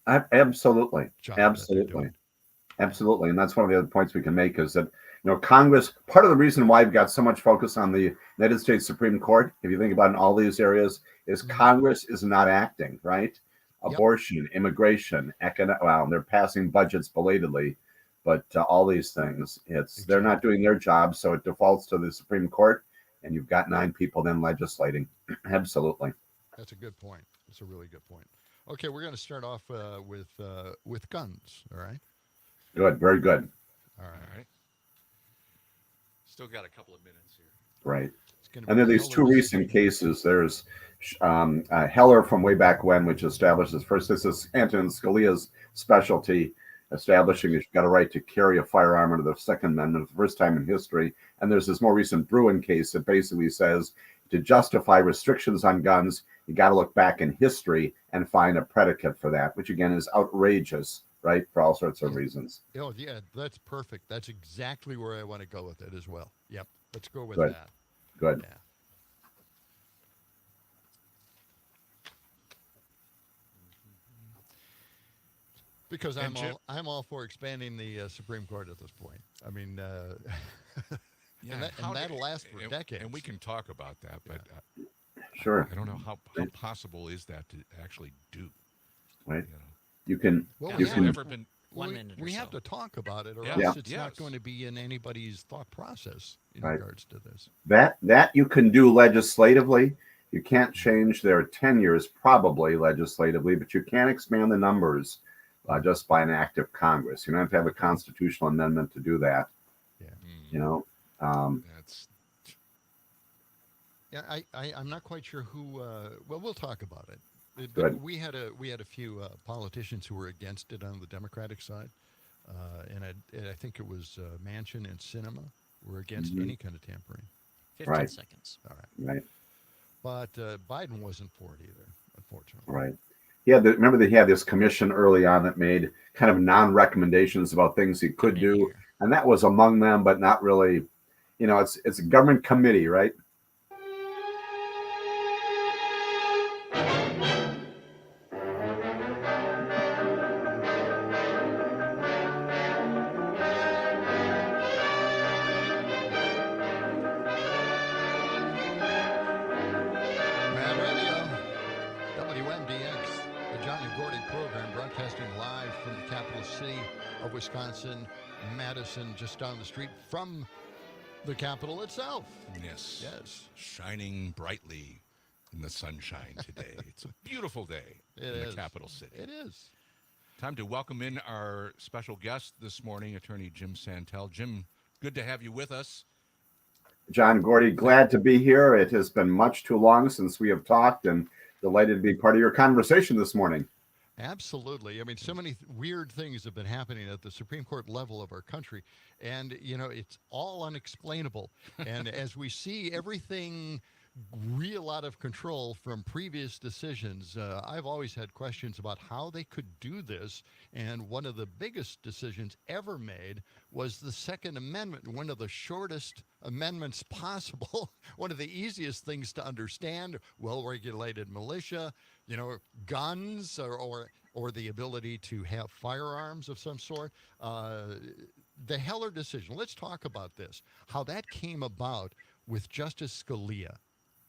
Absolutely. Absolutely. And that's one of the other points we can make is that, Congress, part of the reason why we've got so much focus on the United States Supreme Court, if you think about it in all these areas, is Congress is not acting, right? Abortion, immigration, they're passing budgets belatedly, but all these things, they're not doing their job, so it defaults to the Supreme Court, and you've got 9 people then legislating. Absolutely.
That's a good point. That's a really good point. Okay, we're going to start off with guns. All right.
Good. Very good.
All right.
Still got a couple of minutes here.
Right. And there are these 2 recent cases. There's Heller from way back when, which establishes first, this is Antonin Scalia's specialty, establishing that you've got a right to carry a firearm under the Second Amendment for the first time in history. And there's this more recent Bruin case that basically says to justify restrictions on guns, you got to look back in history and find a predicate for that, which again is outrageous, right? For all sorts of reasons.
Oh, yeah, that's perfect. That's exactly where I want to go with it as well. Yep. Let's go with
Good.
that.
Good.
Yeah. Because I'm all for expanding the Supreme Court at this point. I mean, and that'll last for decades.
And we can talk about that, but
sure.
I don't know how possible is that to actually do.
Right. You can.
Well,
you can.
Never been.
We have to talk about it, or else it's not going to be in anybody's thought process in regards to this.
That you can do legislatively. You can't change their tenures probably legislatively, but you can expand the numbers just by an act of Congress. You don't have to have a constitutional amendment to do that.
Yeah.
That's.
Yeah, I'm not quite sure who. Well, we'll talk about it.
Good.
We had a few politicians who were against it on the Democratic side, and I think it was Manchin and Sinema were against any kind of tampering.
15 seconds.
All right.
Right.
But Biden wasn't for it either, unfortunately.
Right. Yeah. Remember they had this commission early on that made kind of non-recommendations about things he could do, and that was among them, but not really. It's a government committee, right?
Mad Radio, WMDX, the John and Gordy program, broadcasting live from the capital city of Wisconsin, Madison, just down the street from the capital itself.
Yes.
Yes.
Shining brightly in the sunshine today. It's a beautiful day in the capital city.
It is.
Time to welcome in our special guest this morning, Attorney Jim Santel. Jim, good to have you with us.
John Gordy, glad to be here. It has been much too long since we have talked, and delighted to be part of your conversation this morning.
Absolutely. I mean, so many weird things have been happening at the Supreme Court level of our country, and, it's all unexplainable. And as we see everything real out of control from previous decisions, I've always had questions about how they could do this. And one of the biggest decisions ever made was the Second Amendment, one of the shortest amendments possible, one of the easiest things to understand, well-regulated militia, guns or the ability to have firearms of some sort. The Heller decision, let's talk about this, how that came about with Justice Scalia.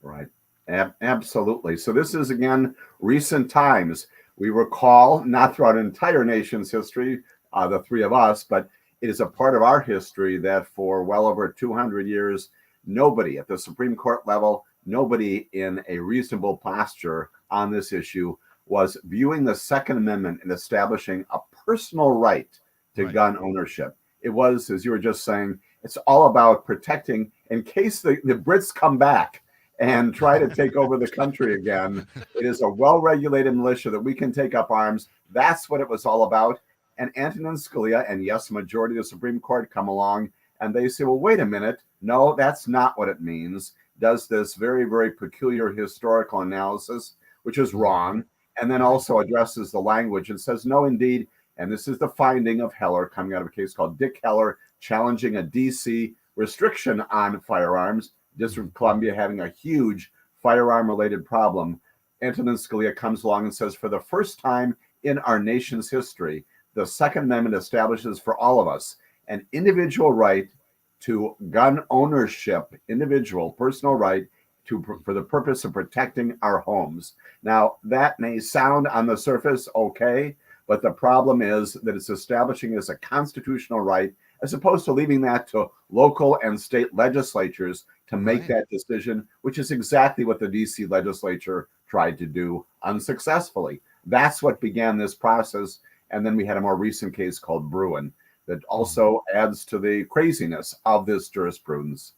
Right. Absolutely. So this is, again, recent times. We recall, not throughout an entire nation's history, the three of us, but it is a part of our history that for well over 200 years, nobody at the Supreme Court level, nobody in a reasonable posture on this issue was viewing the Second Amendment and establishing a personal right to gun ownership. It was, as you were just saying, it's all about protecting in case the Brits come back and try to take over the country again. It is a well-regulated militia that we can take up arms. That's what it was all about. And Antonin Scalia and, yes, a majority of the Supreme Court come along and they say, well, wait a minute. No, that's not what it means. Does this very, very peculiar historical analysis, which is wrong, and then also addresses the language and says, no, indeed. And this is the finding of Heller coming out of a case called Dick Heller, challenging a DC restriction on firearms, District of Columbia having a huge firearm-related problem. Antonin Scalia comes along and says, for the first time in our nation's history, the Second Amendment establishes for all of us an individual right to gun ownership, individual personal right for the purpose of protecting our homes. Now, that may sound on the surface okay, but the problem is that it's establishing as a constitutional right, as opposed to leaving that to local and state legislatures to make that decision, which is exactly what the DC legislature tried to do unsuccessfully. That's what began this process. And then we had a more recent case called Bruin that also adds to the craziness of this jurisprudence.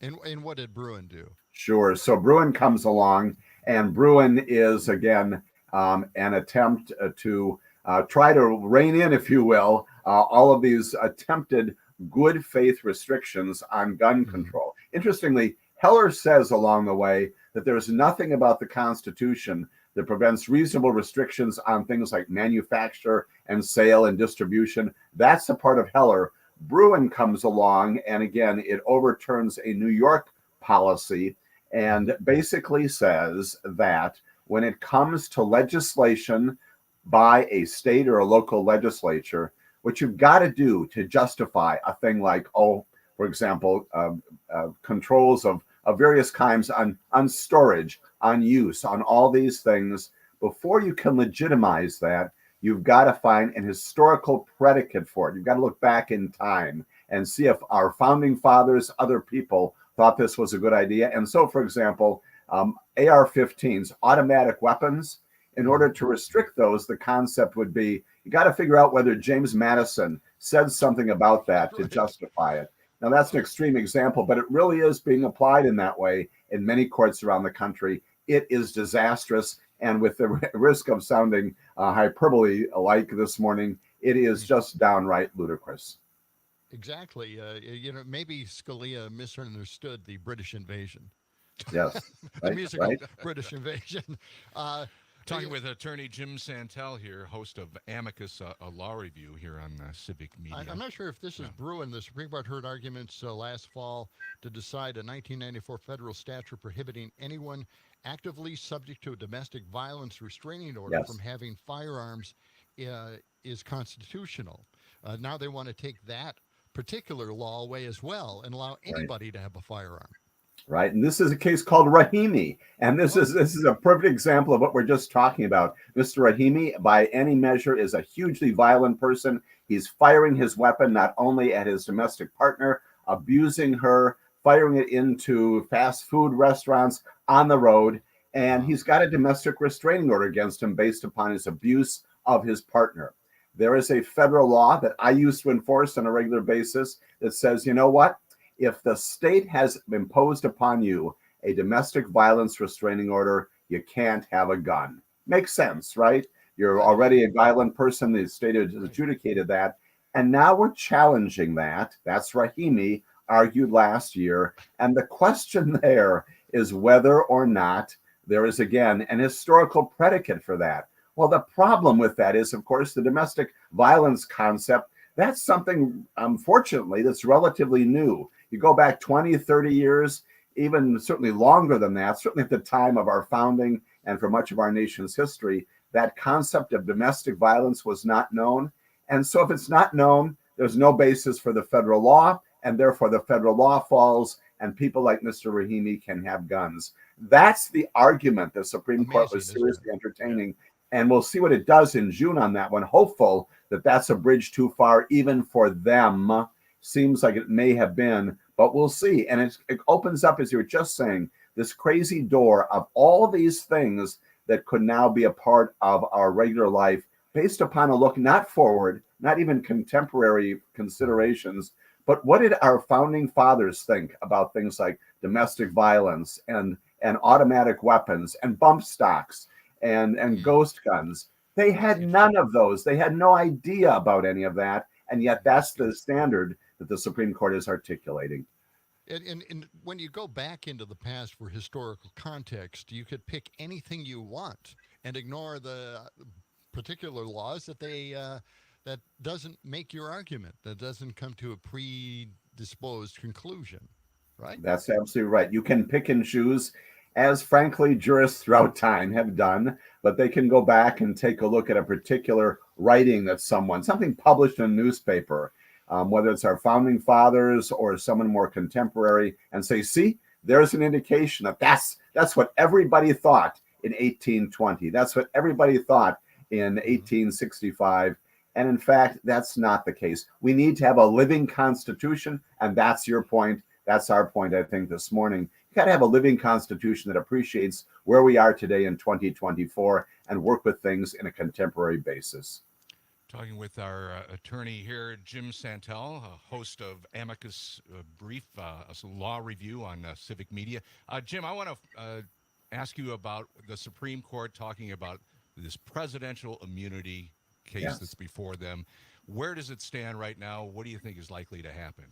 And what did Bruin do?
Sure. So Bruin comes along, and Bruin is, again, an attempt to try to rein in, if you will, all of these attempted good faith restrictions on gun control. Interestingly, Heller says along the way that there's nothing about the Constitution that prevents reasonable restrictions on things like manufacture and sale and distribution. That's a part of Heller. Bruin comes along, and again, it overturns a New York policy and basically says that when it comes to legislation by a state or a local legislature, what you've got to do to justify a thing like, for example, controls of various kinds on storage, on use, on all these things, before you can legitimize that, you've got to find an historical predicate for it. You've got to look back in time and see if our founding fathers, other people, thought this was a good idea. And so, for example, AR-15s, automatic weapons, in order to restrict those, the concept would be, you got to figure out whether James Madison said something about that to justify it. Now, that's an extreme example, but it really is being applied in that way in many courts around the country. It is disastrous. And with the risk of sounding hyperbole-like this morning, it is just downright ludicrous.
Exactly. Maybe Scalia misunderstood the British invasion.
Yes.
The musical British invasion.
Talking with attorney Jim Santel here, host of Amicus, a law review here on Civic Media.
I'm not sure if this is Bruin. The Supreme Court heard arguments last fall to decide a 1994 federal statute prohibiting anyone actively subject to a domestic violence restraining order from having firearms is constitutional. Now they want to take that particular law away as well and allow anybody to have a firearm.
Right. And this is a case called Rahimi. And this is a perfect example of what we're just talking about. Mr. Rahimi, by any measure, is a hugely violent person. He's firing his weapon not only at his domestic partner, abusing her, firing it into fast food restaurants on the road. And he's got a domestic restraining order against him based upon his abuse of his partner. There is a federal law that I used to enforce on a regular basis that says, you know what? If the state has imposed upon you a domestic violence restraining order, you can't have a gun. Makes sense, right? You're already a violent person. The state has adjudicated that. And now we're challenging that. That's Rahimi, argued last year. And the question there is whether or not there is, again, an historical predicate for that. Well, the problem with that is, of course, the domestic violence concept. That's something, unfortunately, that's relatively new. You go back 20, 30 years, even certainly longer than that, certainly at the time of our founding and for much of our nation's history, that concept of domestic violence was not known. And so if it's not known, there's no basis for the federal law, and therefore the federal law falls, and people like Mr. Rahimi can have guns. That's the argument the Supreme Court was seriously entertaining. And we'll see what it does in June on that one. Hopeful that that's a bridge too far, even for them. Seems like it may have been, but we'll see. And it opens up, as you were just saying, this crazy door of all these things that could now be a part of our regular life based upon a look not forward, not even contemporary considerations, but what did our founding fathers think about things like domestic violence and automatic weapons and bump stocks and ghost guns? They had none of those. They had no idea about any of that. And yet that's the standard that the Supreme Court is articulating.
And when you go back into the past for historical context, you could pick anything you want and ignore the particular laws that that doesn't make your argument, that doesn't come to a predisposed conclusion, right?
That's absolutely right. You can pick and choose, as frankly jurists throughout time have done, but they can go back and take a look at a particular writing that something published in a newspaper, whether it's our founding fathers or someone more contemporary, and say, see, there's an indication that that's what everybody thought in 1820. That's what everybody thought in 1865. And in fact, that's not the case. We need to have a living constitution, and that's your point. That's our point, I think, this morning. You got to have a living constitution that appreciates where we are today in 2024 and work with things in a contemporary basis.
Talking with our attorney here, Jim Santel, host of Amicus Brief, a law review on civic media. Jim, I want to ask you about the Supreme Court talking about this presidential immunity case that's before them. Where does it stand right now? What do you think is likely to happen?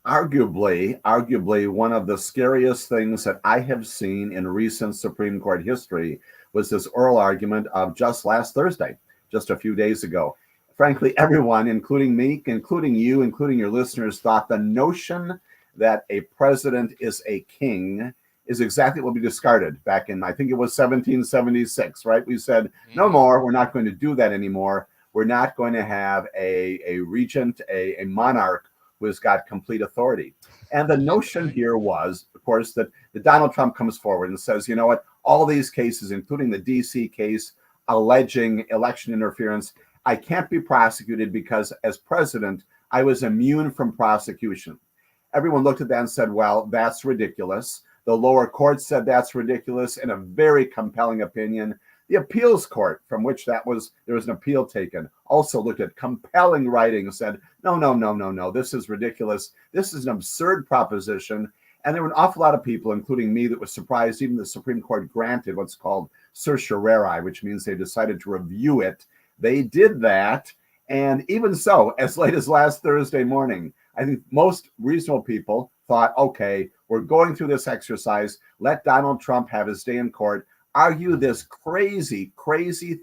Arguably, one of the scariest things that I have seen in recent Supreme Court history was this oral argument of just last Thursday, just a few days ago. Frankly, everyone, including me, including you, including your listeners, thought the notion that a president is a king is exactly what we discarded back in, I think it was 1776, right? We said, no more, we're not going to do that anymore. We're not going to have a regent, a monarch who has got complete authority. And the notion here was, of course, that Donald Trump comes forward and says, you know what, all these cases, including the DC case alleging election interference, I can't be prosecuted because as president, I was immune from prosecution. Everyone looked at that and said, well, that's ridiculous. The lower court said that's ridiculous in a very compelling opinion. The appeals court, from which there was an appeal taken, also looked at compelling writing and said, no, this is ridiculous. This is an absurd proposition. And there were an awful lot of people, including me, that was surprised even the Supreme Court granted what's called certiorari, which means they decided to review it. They did that. And even so, as late as last Thursday morning, I think most reasonable people thought, okay, we're going through this exercise. Let Donald Trump have his day in court, argue this crazy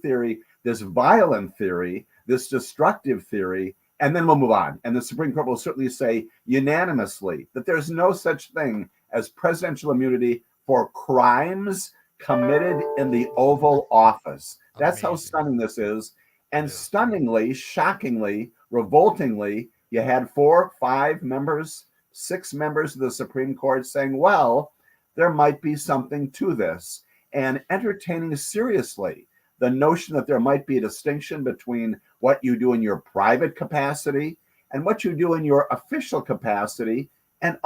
theory, this violent theory, this destructive theory, and then we'll move on. And the Supreme Court will certainly say unanimously that there's no such thing as presidential immunity for crimes committed in the Oval Office. That's how stunning this is. And stunningly, shockingly, revoltingly, you had 4, 5 members, 6 members of the Supreme Court saying, well, there might be something to this, and entertaining seriously the notion that there might be a distinction between what you do in your private capacity and what you do in your official capacity. And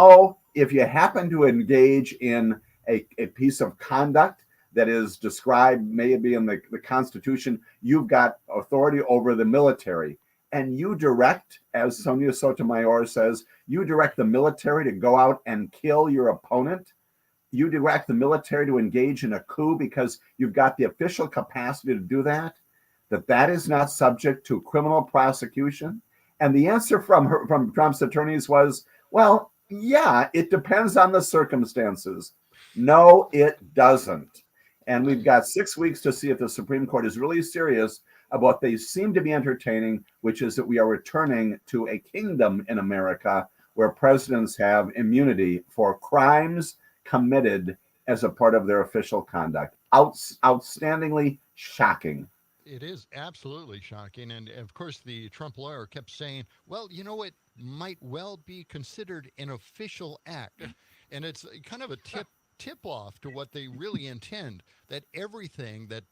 if you happen to engage in a piece of conduct that is described maybe in the Constitution, you've got authority over the military. And you direct, as Sonia Sotomayor says, you direct the military to go out and kill your opponent. You direct the military to engage in a coup because you've got the official capacity to do that, that is not subject to criminal prosecution. And the answer from Trump's attorneys was, well, yeah, it depends on the circumstances. No, it doesn't. And we've got 6 weeks to see if the Supreme Court is really serious about what they seem to be entertaining, which is that we are returning to a kingdom in America where presidents have immunity for crimes committed as a part of their official conduct. Outstandingly shocking.
It is absolutely shocking. And of course, the Trump lawyer kept saying, well, you know, it might well be considered an official act. And it's kind of a tip off to what they really intend, that everything that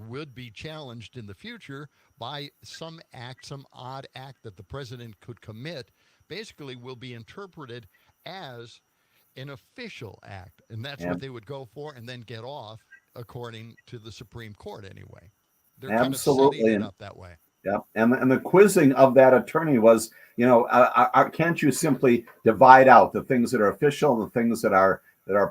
would be challenged in the future by some odd act that the president could commit, basically will be interpreted as an official act. And that's what they would go for and then get off, according to the Supreme Court anyway. They're kind of setting it up that way.
Yeah, and the quizzing of that attorney was, can't you simply divide out the things that are official and the things that are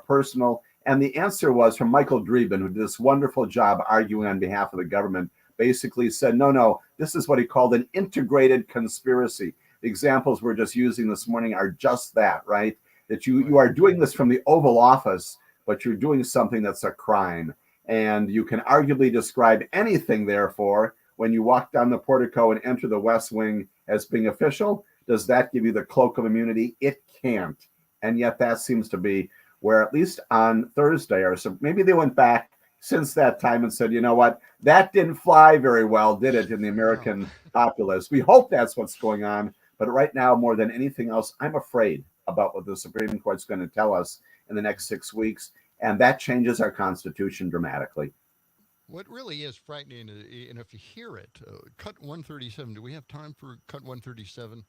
personal? And the answer was from Michael Dreeben, who did this wonderful job arguing on behalf of the government, basically said, no, this is what he called an integrated conspiracy. The examples we're just using this morning are just that, right? That you are doing this from the Oval Office, but you're doing something that's a crime. And you can arguably describe anything, therefore, when you walk down the portico and enter the West Wing as being official. Does that give you the cloak of immunity? It can't. And yet that seems to be where, at least on Thursday, or so, maybe they went back since that time and said, you know what, that didn't fly very well, did it, in the American populace? We hope that's what's going on. But right now, more than anything else, I'm afraid about what the Supreme Court's going to tell us in the next 6 weeks. And that changes our Constitution dramatically.
What really is frightening, and if you hear it, cut 137, do we have time for cut 137?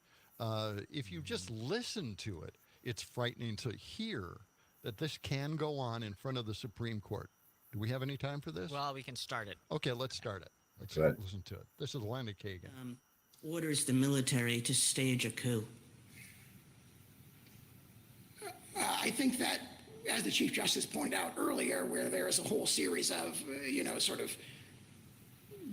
If you just listen to it, it's frightening to hear that this can go on in front of the Supreme Court. Do we have any time for this?
Well, we can start it.
Okay, let's start it. Let's listen to it. This is Lenny Kagan.
Orders the military to stage a coup.
I think that, as the Chief Justice pointed out earlier, where there is a whole series of, sort of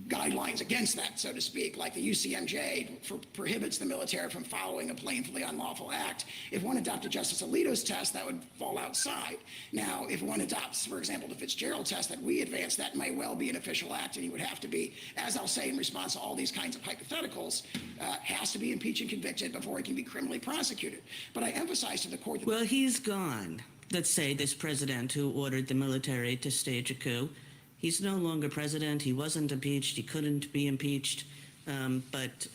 guidelines against that, so to speak, like the UCMJ prohibits the military from following a plainly unlawful act. If one adopted Justice Alito's test, that would fall outside. Now, if one adopts, for example, the Fitzgerald test that we advanced, that may well be an official act, and he would have to be, as I'll say in response to all these kinds of hypotheticals, has to be impeached and convicted before he can be criminally prosecuted. But I emphasize to the court that—
Well, he's gone. Let's say this president who ordered the military to stage a coup. He's no longer president. He wasn't impeached. He couldn't be impeached. But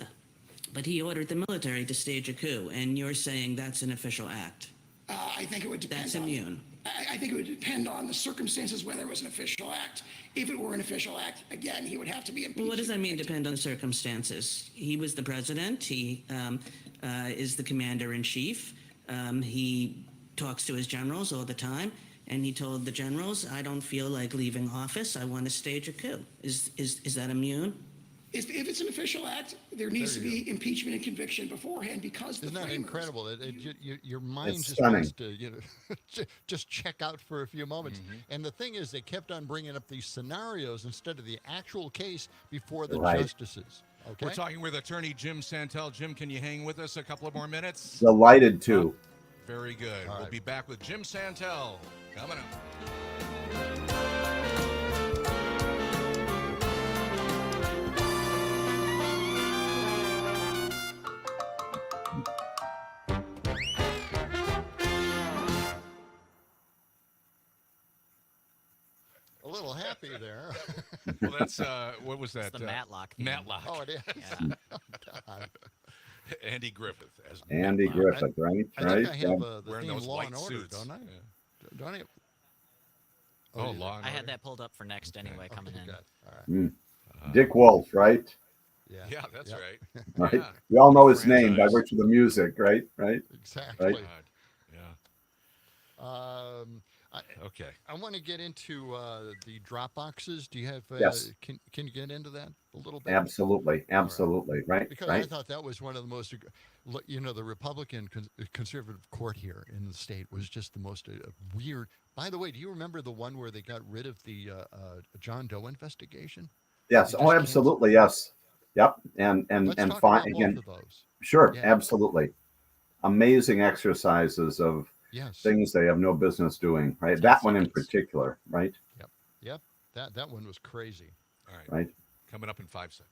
he ordered the military to stage a coup, and you're saying that's an official act.
I think it would depend.
That's immune.
I think it would depend on the circumstances whether it was an official act. If it were an official act, again, he would have to be impeached.
Well, what does that mean, depend on the circumstances? He was the president. He is the commander-in-chief. He talks to his generals all the time. And he told the generals, I don't feel like leaving office. I want to stage a coup. Is that immune?
If it's an official act, there needs to be impeachment and conviction beforehand, because
Isn't that incredible? Your mind
It's
just
stunning.
wants to just check out for a few moments. And the thing is, they kept on bringing up these scenarios instead of the actual case before the justices. Okay?
We're talking with attorney Jim Santel. Jim, can you hang with us a couple of more minutes?
Delighted to.
Very good. We'll be back with Jim Santel coming up.
A little happy there.
Well, that's, what was that?
It's the Matlock theme.
Matlock.
Oh, it is.
Yeah.
Oh, God.
Andy Griffith. As
Andy Griffith, right?
I
right?
think I have the
Wearing
theme
those
Law
white
and Order,
suits.
don't I?
Yeah.
Don't I?
Oh,
you do.
Law and
I
Order.
had that pulled up for next anyway, coming in.
Good. All right.
Dick Wolf, right?
Yeah, that's right.
Right.
Yeah.
We all know his name by
Franchise.
virtue of the music, right? Right.
Exactly.
Right.
God. Yeah. Okay.
I want to get into the drop boxes. Do you have?
Yes.
Can you get into that a little bit?
Absolutely. Absolutely. Right.
Because
right.
I thought that was one of the most, the Republican conservative court here in the state was just the most weird. By the way, do you remember the one where they got rid of the John Doe investigation?
Yes. Oh, absolutely. Yes. Yep. And
Let's talk
fine
about
again.
both of those.
Sure.
Yeah.
Absolutely. Amazing exercises of things they have no business doing. Right. That one in particular. Right.
Yep. That one was crazy.
All right.
Right.
Coming up in 5 seconds.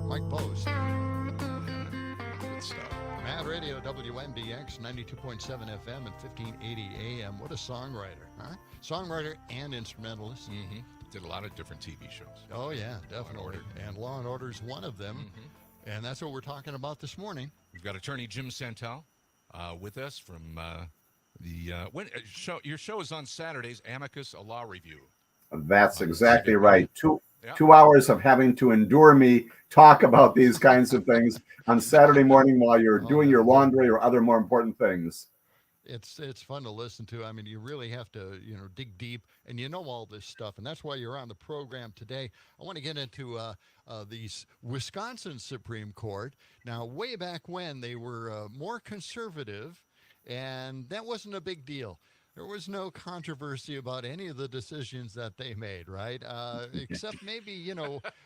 Mike Post.
Good stuff.
Chat Radio, WMDX, 92.7 FM and 1580 AM. What a songwriter, huh? Songwriter and instrumentalist.
Mm-hmm. Did a lot of different TV shows.
Oh, yeah, definitely. And Law & Order is one of them. Mm-hmm. And that's what we're talking about this morning.
We've got attorney Jim Santel with us from your show is on Saturdays, Amicus, a law review.
That's exactly right. Two hours of having to endure me talk about these kinds of things on Saturday morning while you're doing your laundry or other more important things.
It's fun to listen to. I mean, you really have to, dig deep, and you know all this stuff, and that's why you're on the program today. I want to get into the Wisconsin Supreme Court. Now, way back when, they were more conservative, and that wasn't a big deal. There was no controversy about any of the decisions that they made, right? Except maybe,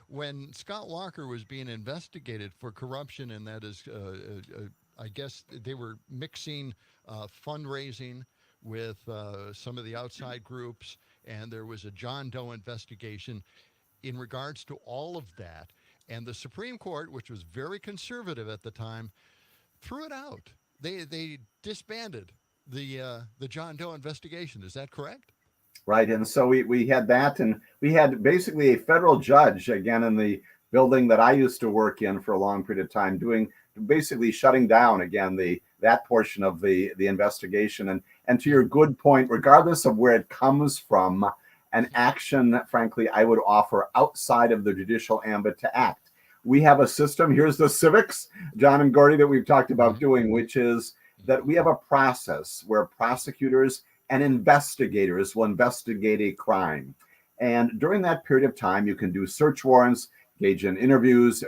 when Scott Walker was being investigated for corruption, and that is, I guess they were mixing fundraising with some of the outside groups, and there was a John Doe investigation in regards to all of that. And the Supreme Court, which was very conservative at the time, threw it out. They disbanded the John Doe investigation. Is that correct?
Right. And so we had that, and we had basically a federal judge, again, in the building that I used to work in for a long period of time, basically shutting down, again, that portion of the investigation. And to your good point, regardless of where it comes from, an action, frankly, I would offer outside of the judicial ambit to act. We have a system, here's the civics, John and Gordy, that we've talked about doing, which is that we have a process where prosecutors and investigators will investigate a crime. And during that period of time, you can do search warrants, engage in interviews,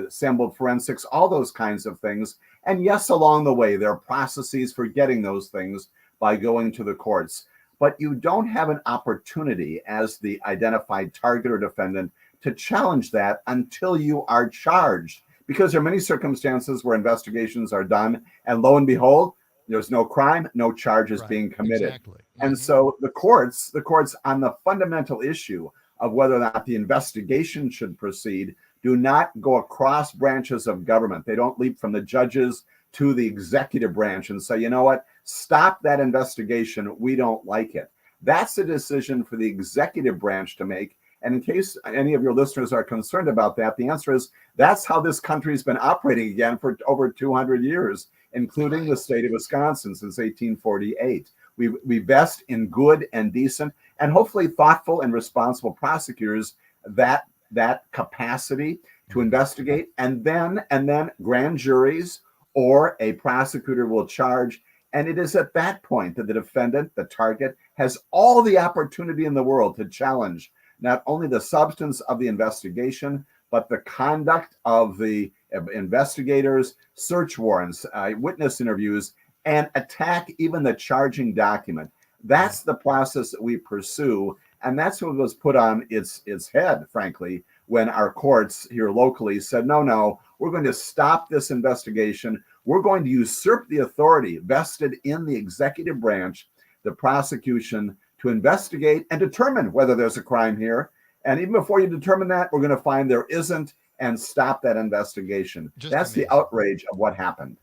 assemble forensics, all those kinds of things. And yes, along the way, there are processes for getting those things by going to the courts. But you don't have an opportunity as the identified target or defendant to challenge that until you are charged. Because there are many circumstances where investigations are done, and lo and behold, there's no crime, no charges being committed.
Exactly.
And so the courts on the fundamental issue of whether or not the investigation should proceed do not go across branches of government. They don't leap from the judges to the executive branch and say, you know what, stop that investigation. We don't like it. That's a decision for the executive branch to make. And in case any of your listeners are concerned about that, the answer is that's how this country's been operating again for over 200 years, including the state of Wisconsin since 1848. We vest in good and decent and hopefully thoughtful and responsible prosecutors that capacity to investigate, and then grand juries or a prosecutor will charge. And it is at that point that the defendant, the target, has all the opportunity in the world to challenge not only the substance of the investigation, but the conduct of the investigators, search warrants, witness interviews, and attack even the charging document. That's the process that we pursue. And that's what was put on its head, frankly, when our courts here locally said, no, we're going to stop this investigation. We're going to usurp the authority vested in the executive branch, the prosecution, to investigate and determine whether there's a crime here. And even before you determine that, we're going to find there isn't and stop that investigation. That's the outrage of what happened.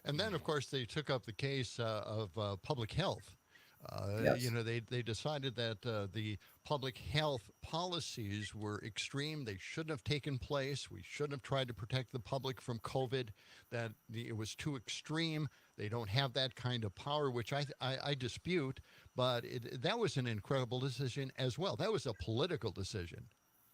And then, of course, they took up the case of public health.
Yes.
They decided that the public health policies were extreme. They shouldn't have taken place. We shouldn't have tried to protect the public from COVID, that it was too extreme. They don't have that kind of power, which I dispute. But that was an incredible decision as well. That was a political decision.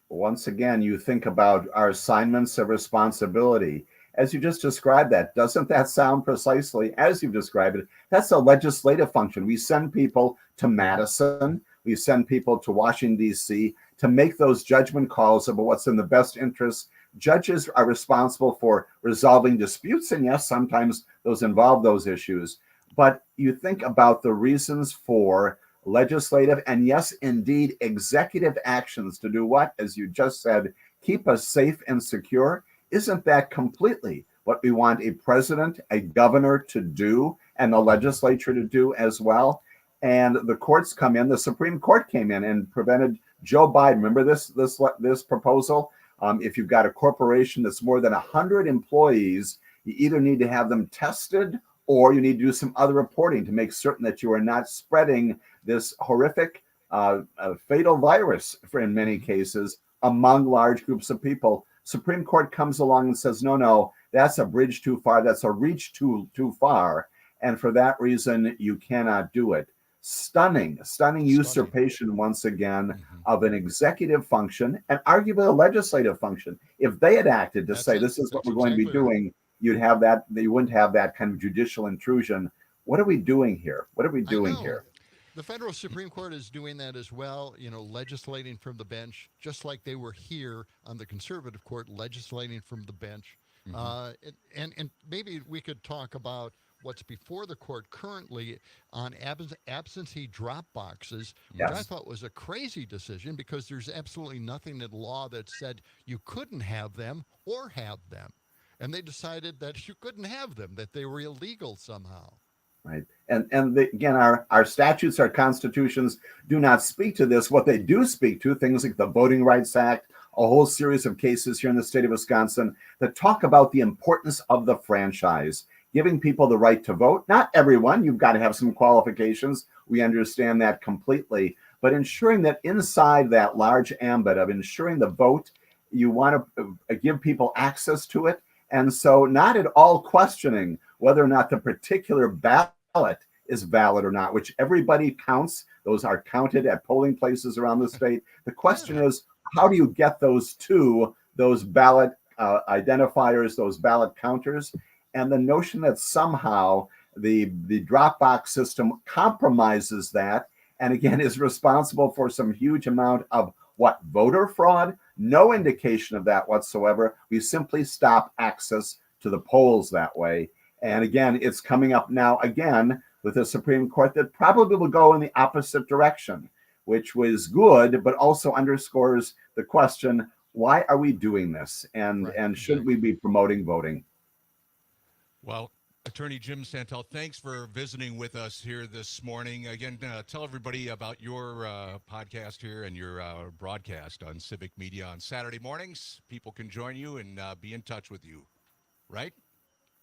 Once again, you think about our assignments of responsibility. As you just described that, doesn't that sound precisely as you've described it? That's a legislative function. We send people to Madison. We send people to Washington, D.C. to make those judgment calls about what's in the best interest. Judges are responsible for resolving disputes, and yes, sometimes those involve those issues. But you think about the reasons for legislative and, yes, indeed, executive actions to do what? As you just said, keep us safe and secure. Isn't that completely what we want a president, a governor to do, and the legislature to do as well? And the courts come in, the Supreme Court came in and prevented Joe Biden. Remember this proposal? If you've got a corporation that's more than 100 employees, You either need to have them tested or you need to do some other reporting to make certain that you are not spreading this horrific, fatal virus, in many cases, among large groups of people. Supreme Court comes along and says, no, that's a bridge too far. That's a reach too far. And for that reason, you cannot do it. Stunning usurpation once again of an executive function and arguably a legislative function. If they had acted to say this is what we're going to be doing, you wouldn't have that kind of judicial intrusion. What are we doing here? What are we doing here?
The federal Supreme Court is doing that as well, legislating from the bench, just like they were here on the conservative court legislating from the bench. And maybe we could talk about what's before the court currently on absentee drop boxes, which I thought was a crazy decision because there's absolutely nothing in law that said you couldn't have them or have them. And they decided that you couldn't have them, that they were illegal somehow.
Right. Again, our statutes, our constitutions do not speak to this. What they do speak to, things like the Voting Rights Act, a whole series of cases here in the state of Wisconsin that talk about the importance of the franchise, giving people the right to vote. Not everyone, you've got to have some qualifications. We understand that completely. But ensuring that inside that large ambit of ensuring the vote, you want to give people access to it. And so not at all questioning whether or not the particular ballot is valid or not, which everybody counts. Those are counted at polling places around the state. The question is, how do you get those ballot identifiers, those ballot counters? And the notion that somehow the drop box system compromises that, and again, is responsible for some huge amount of voter fraud? No indication of that whatsoever. We simply stop access to the polls that way. And again, it's coming up now again with the Supreme Court that probably will go in the opposite direction, which was good, but also underscores the question, why are we doing this? And should we be promoting voting?
Well, Attorney Jim Santel, thanks for visiting with us here this morning. Again, tell everybody about your podcast here and your broadcast on Civic Media on Saturday mornings. People can join you and be in touch with you, right?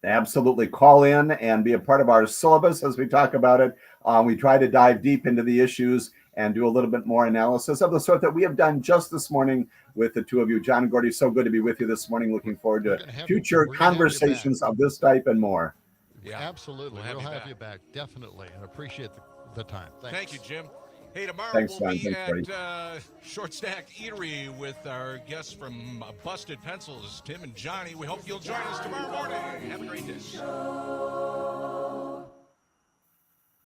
Absolutely. Call in and be a part of our syllabus as we talk about it. We try to dive deep into the issues and do a little bit more analysis of the sort that we have done just this morning with the two of you. John and Gordy, so good to be with you this morning. Looking forward to future conversations of this type and more.
Yeah, absolutely. We'll have you back. Definitely. And appreciate the time. Thanks.
Thank you, Jim. Hey, tomorrow
Thanks,
we'll
John.
be at Short Stack Eatery with our guests from Busted Pencils, Tim and Johnny. We hope you'll join us tomorrow morning. Have a great day.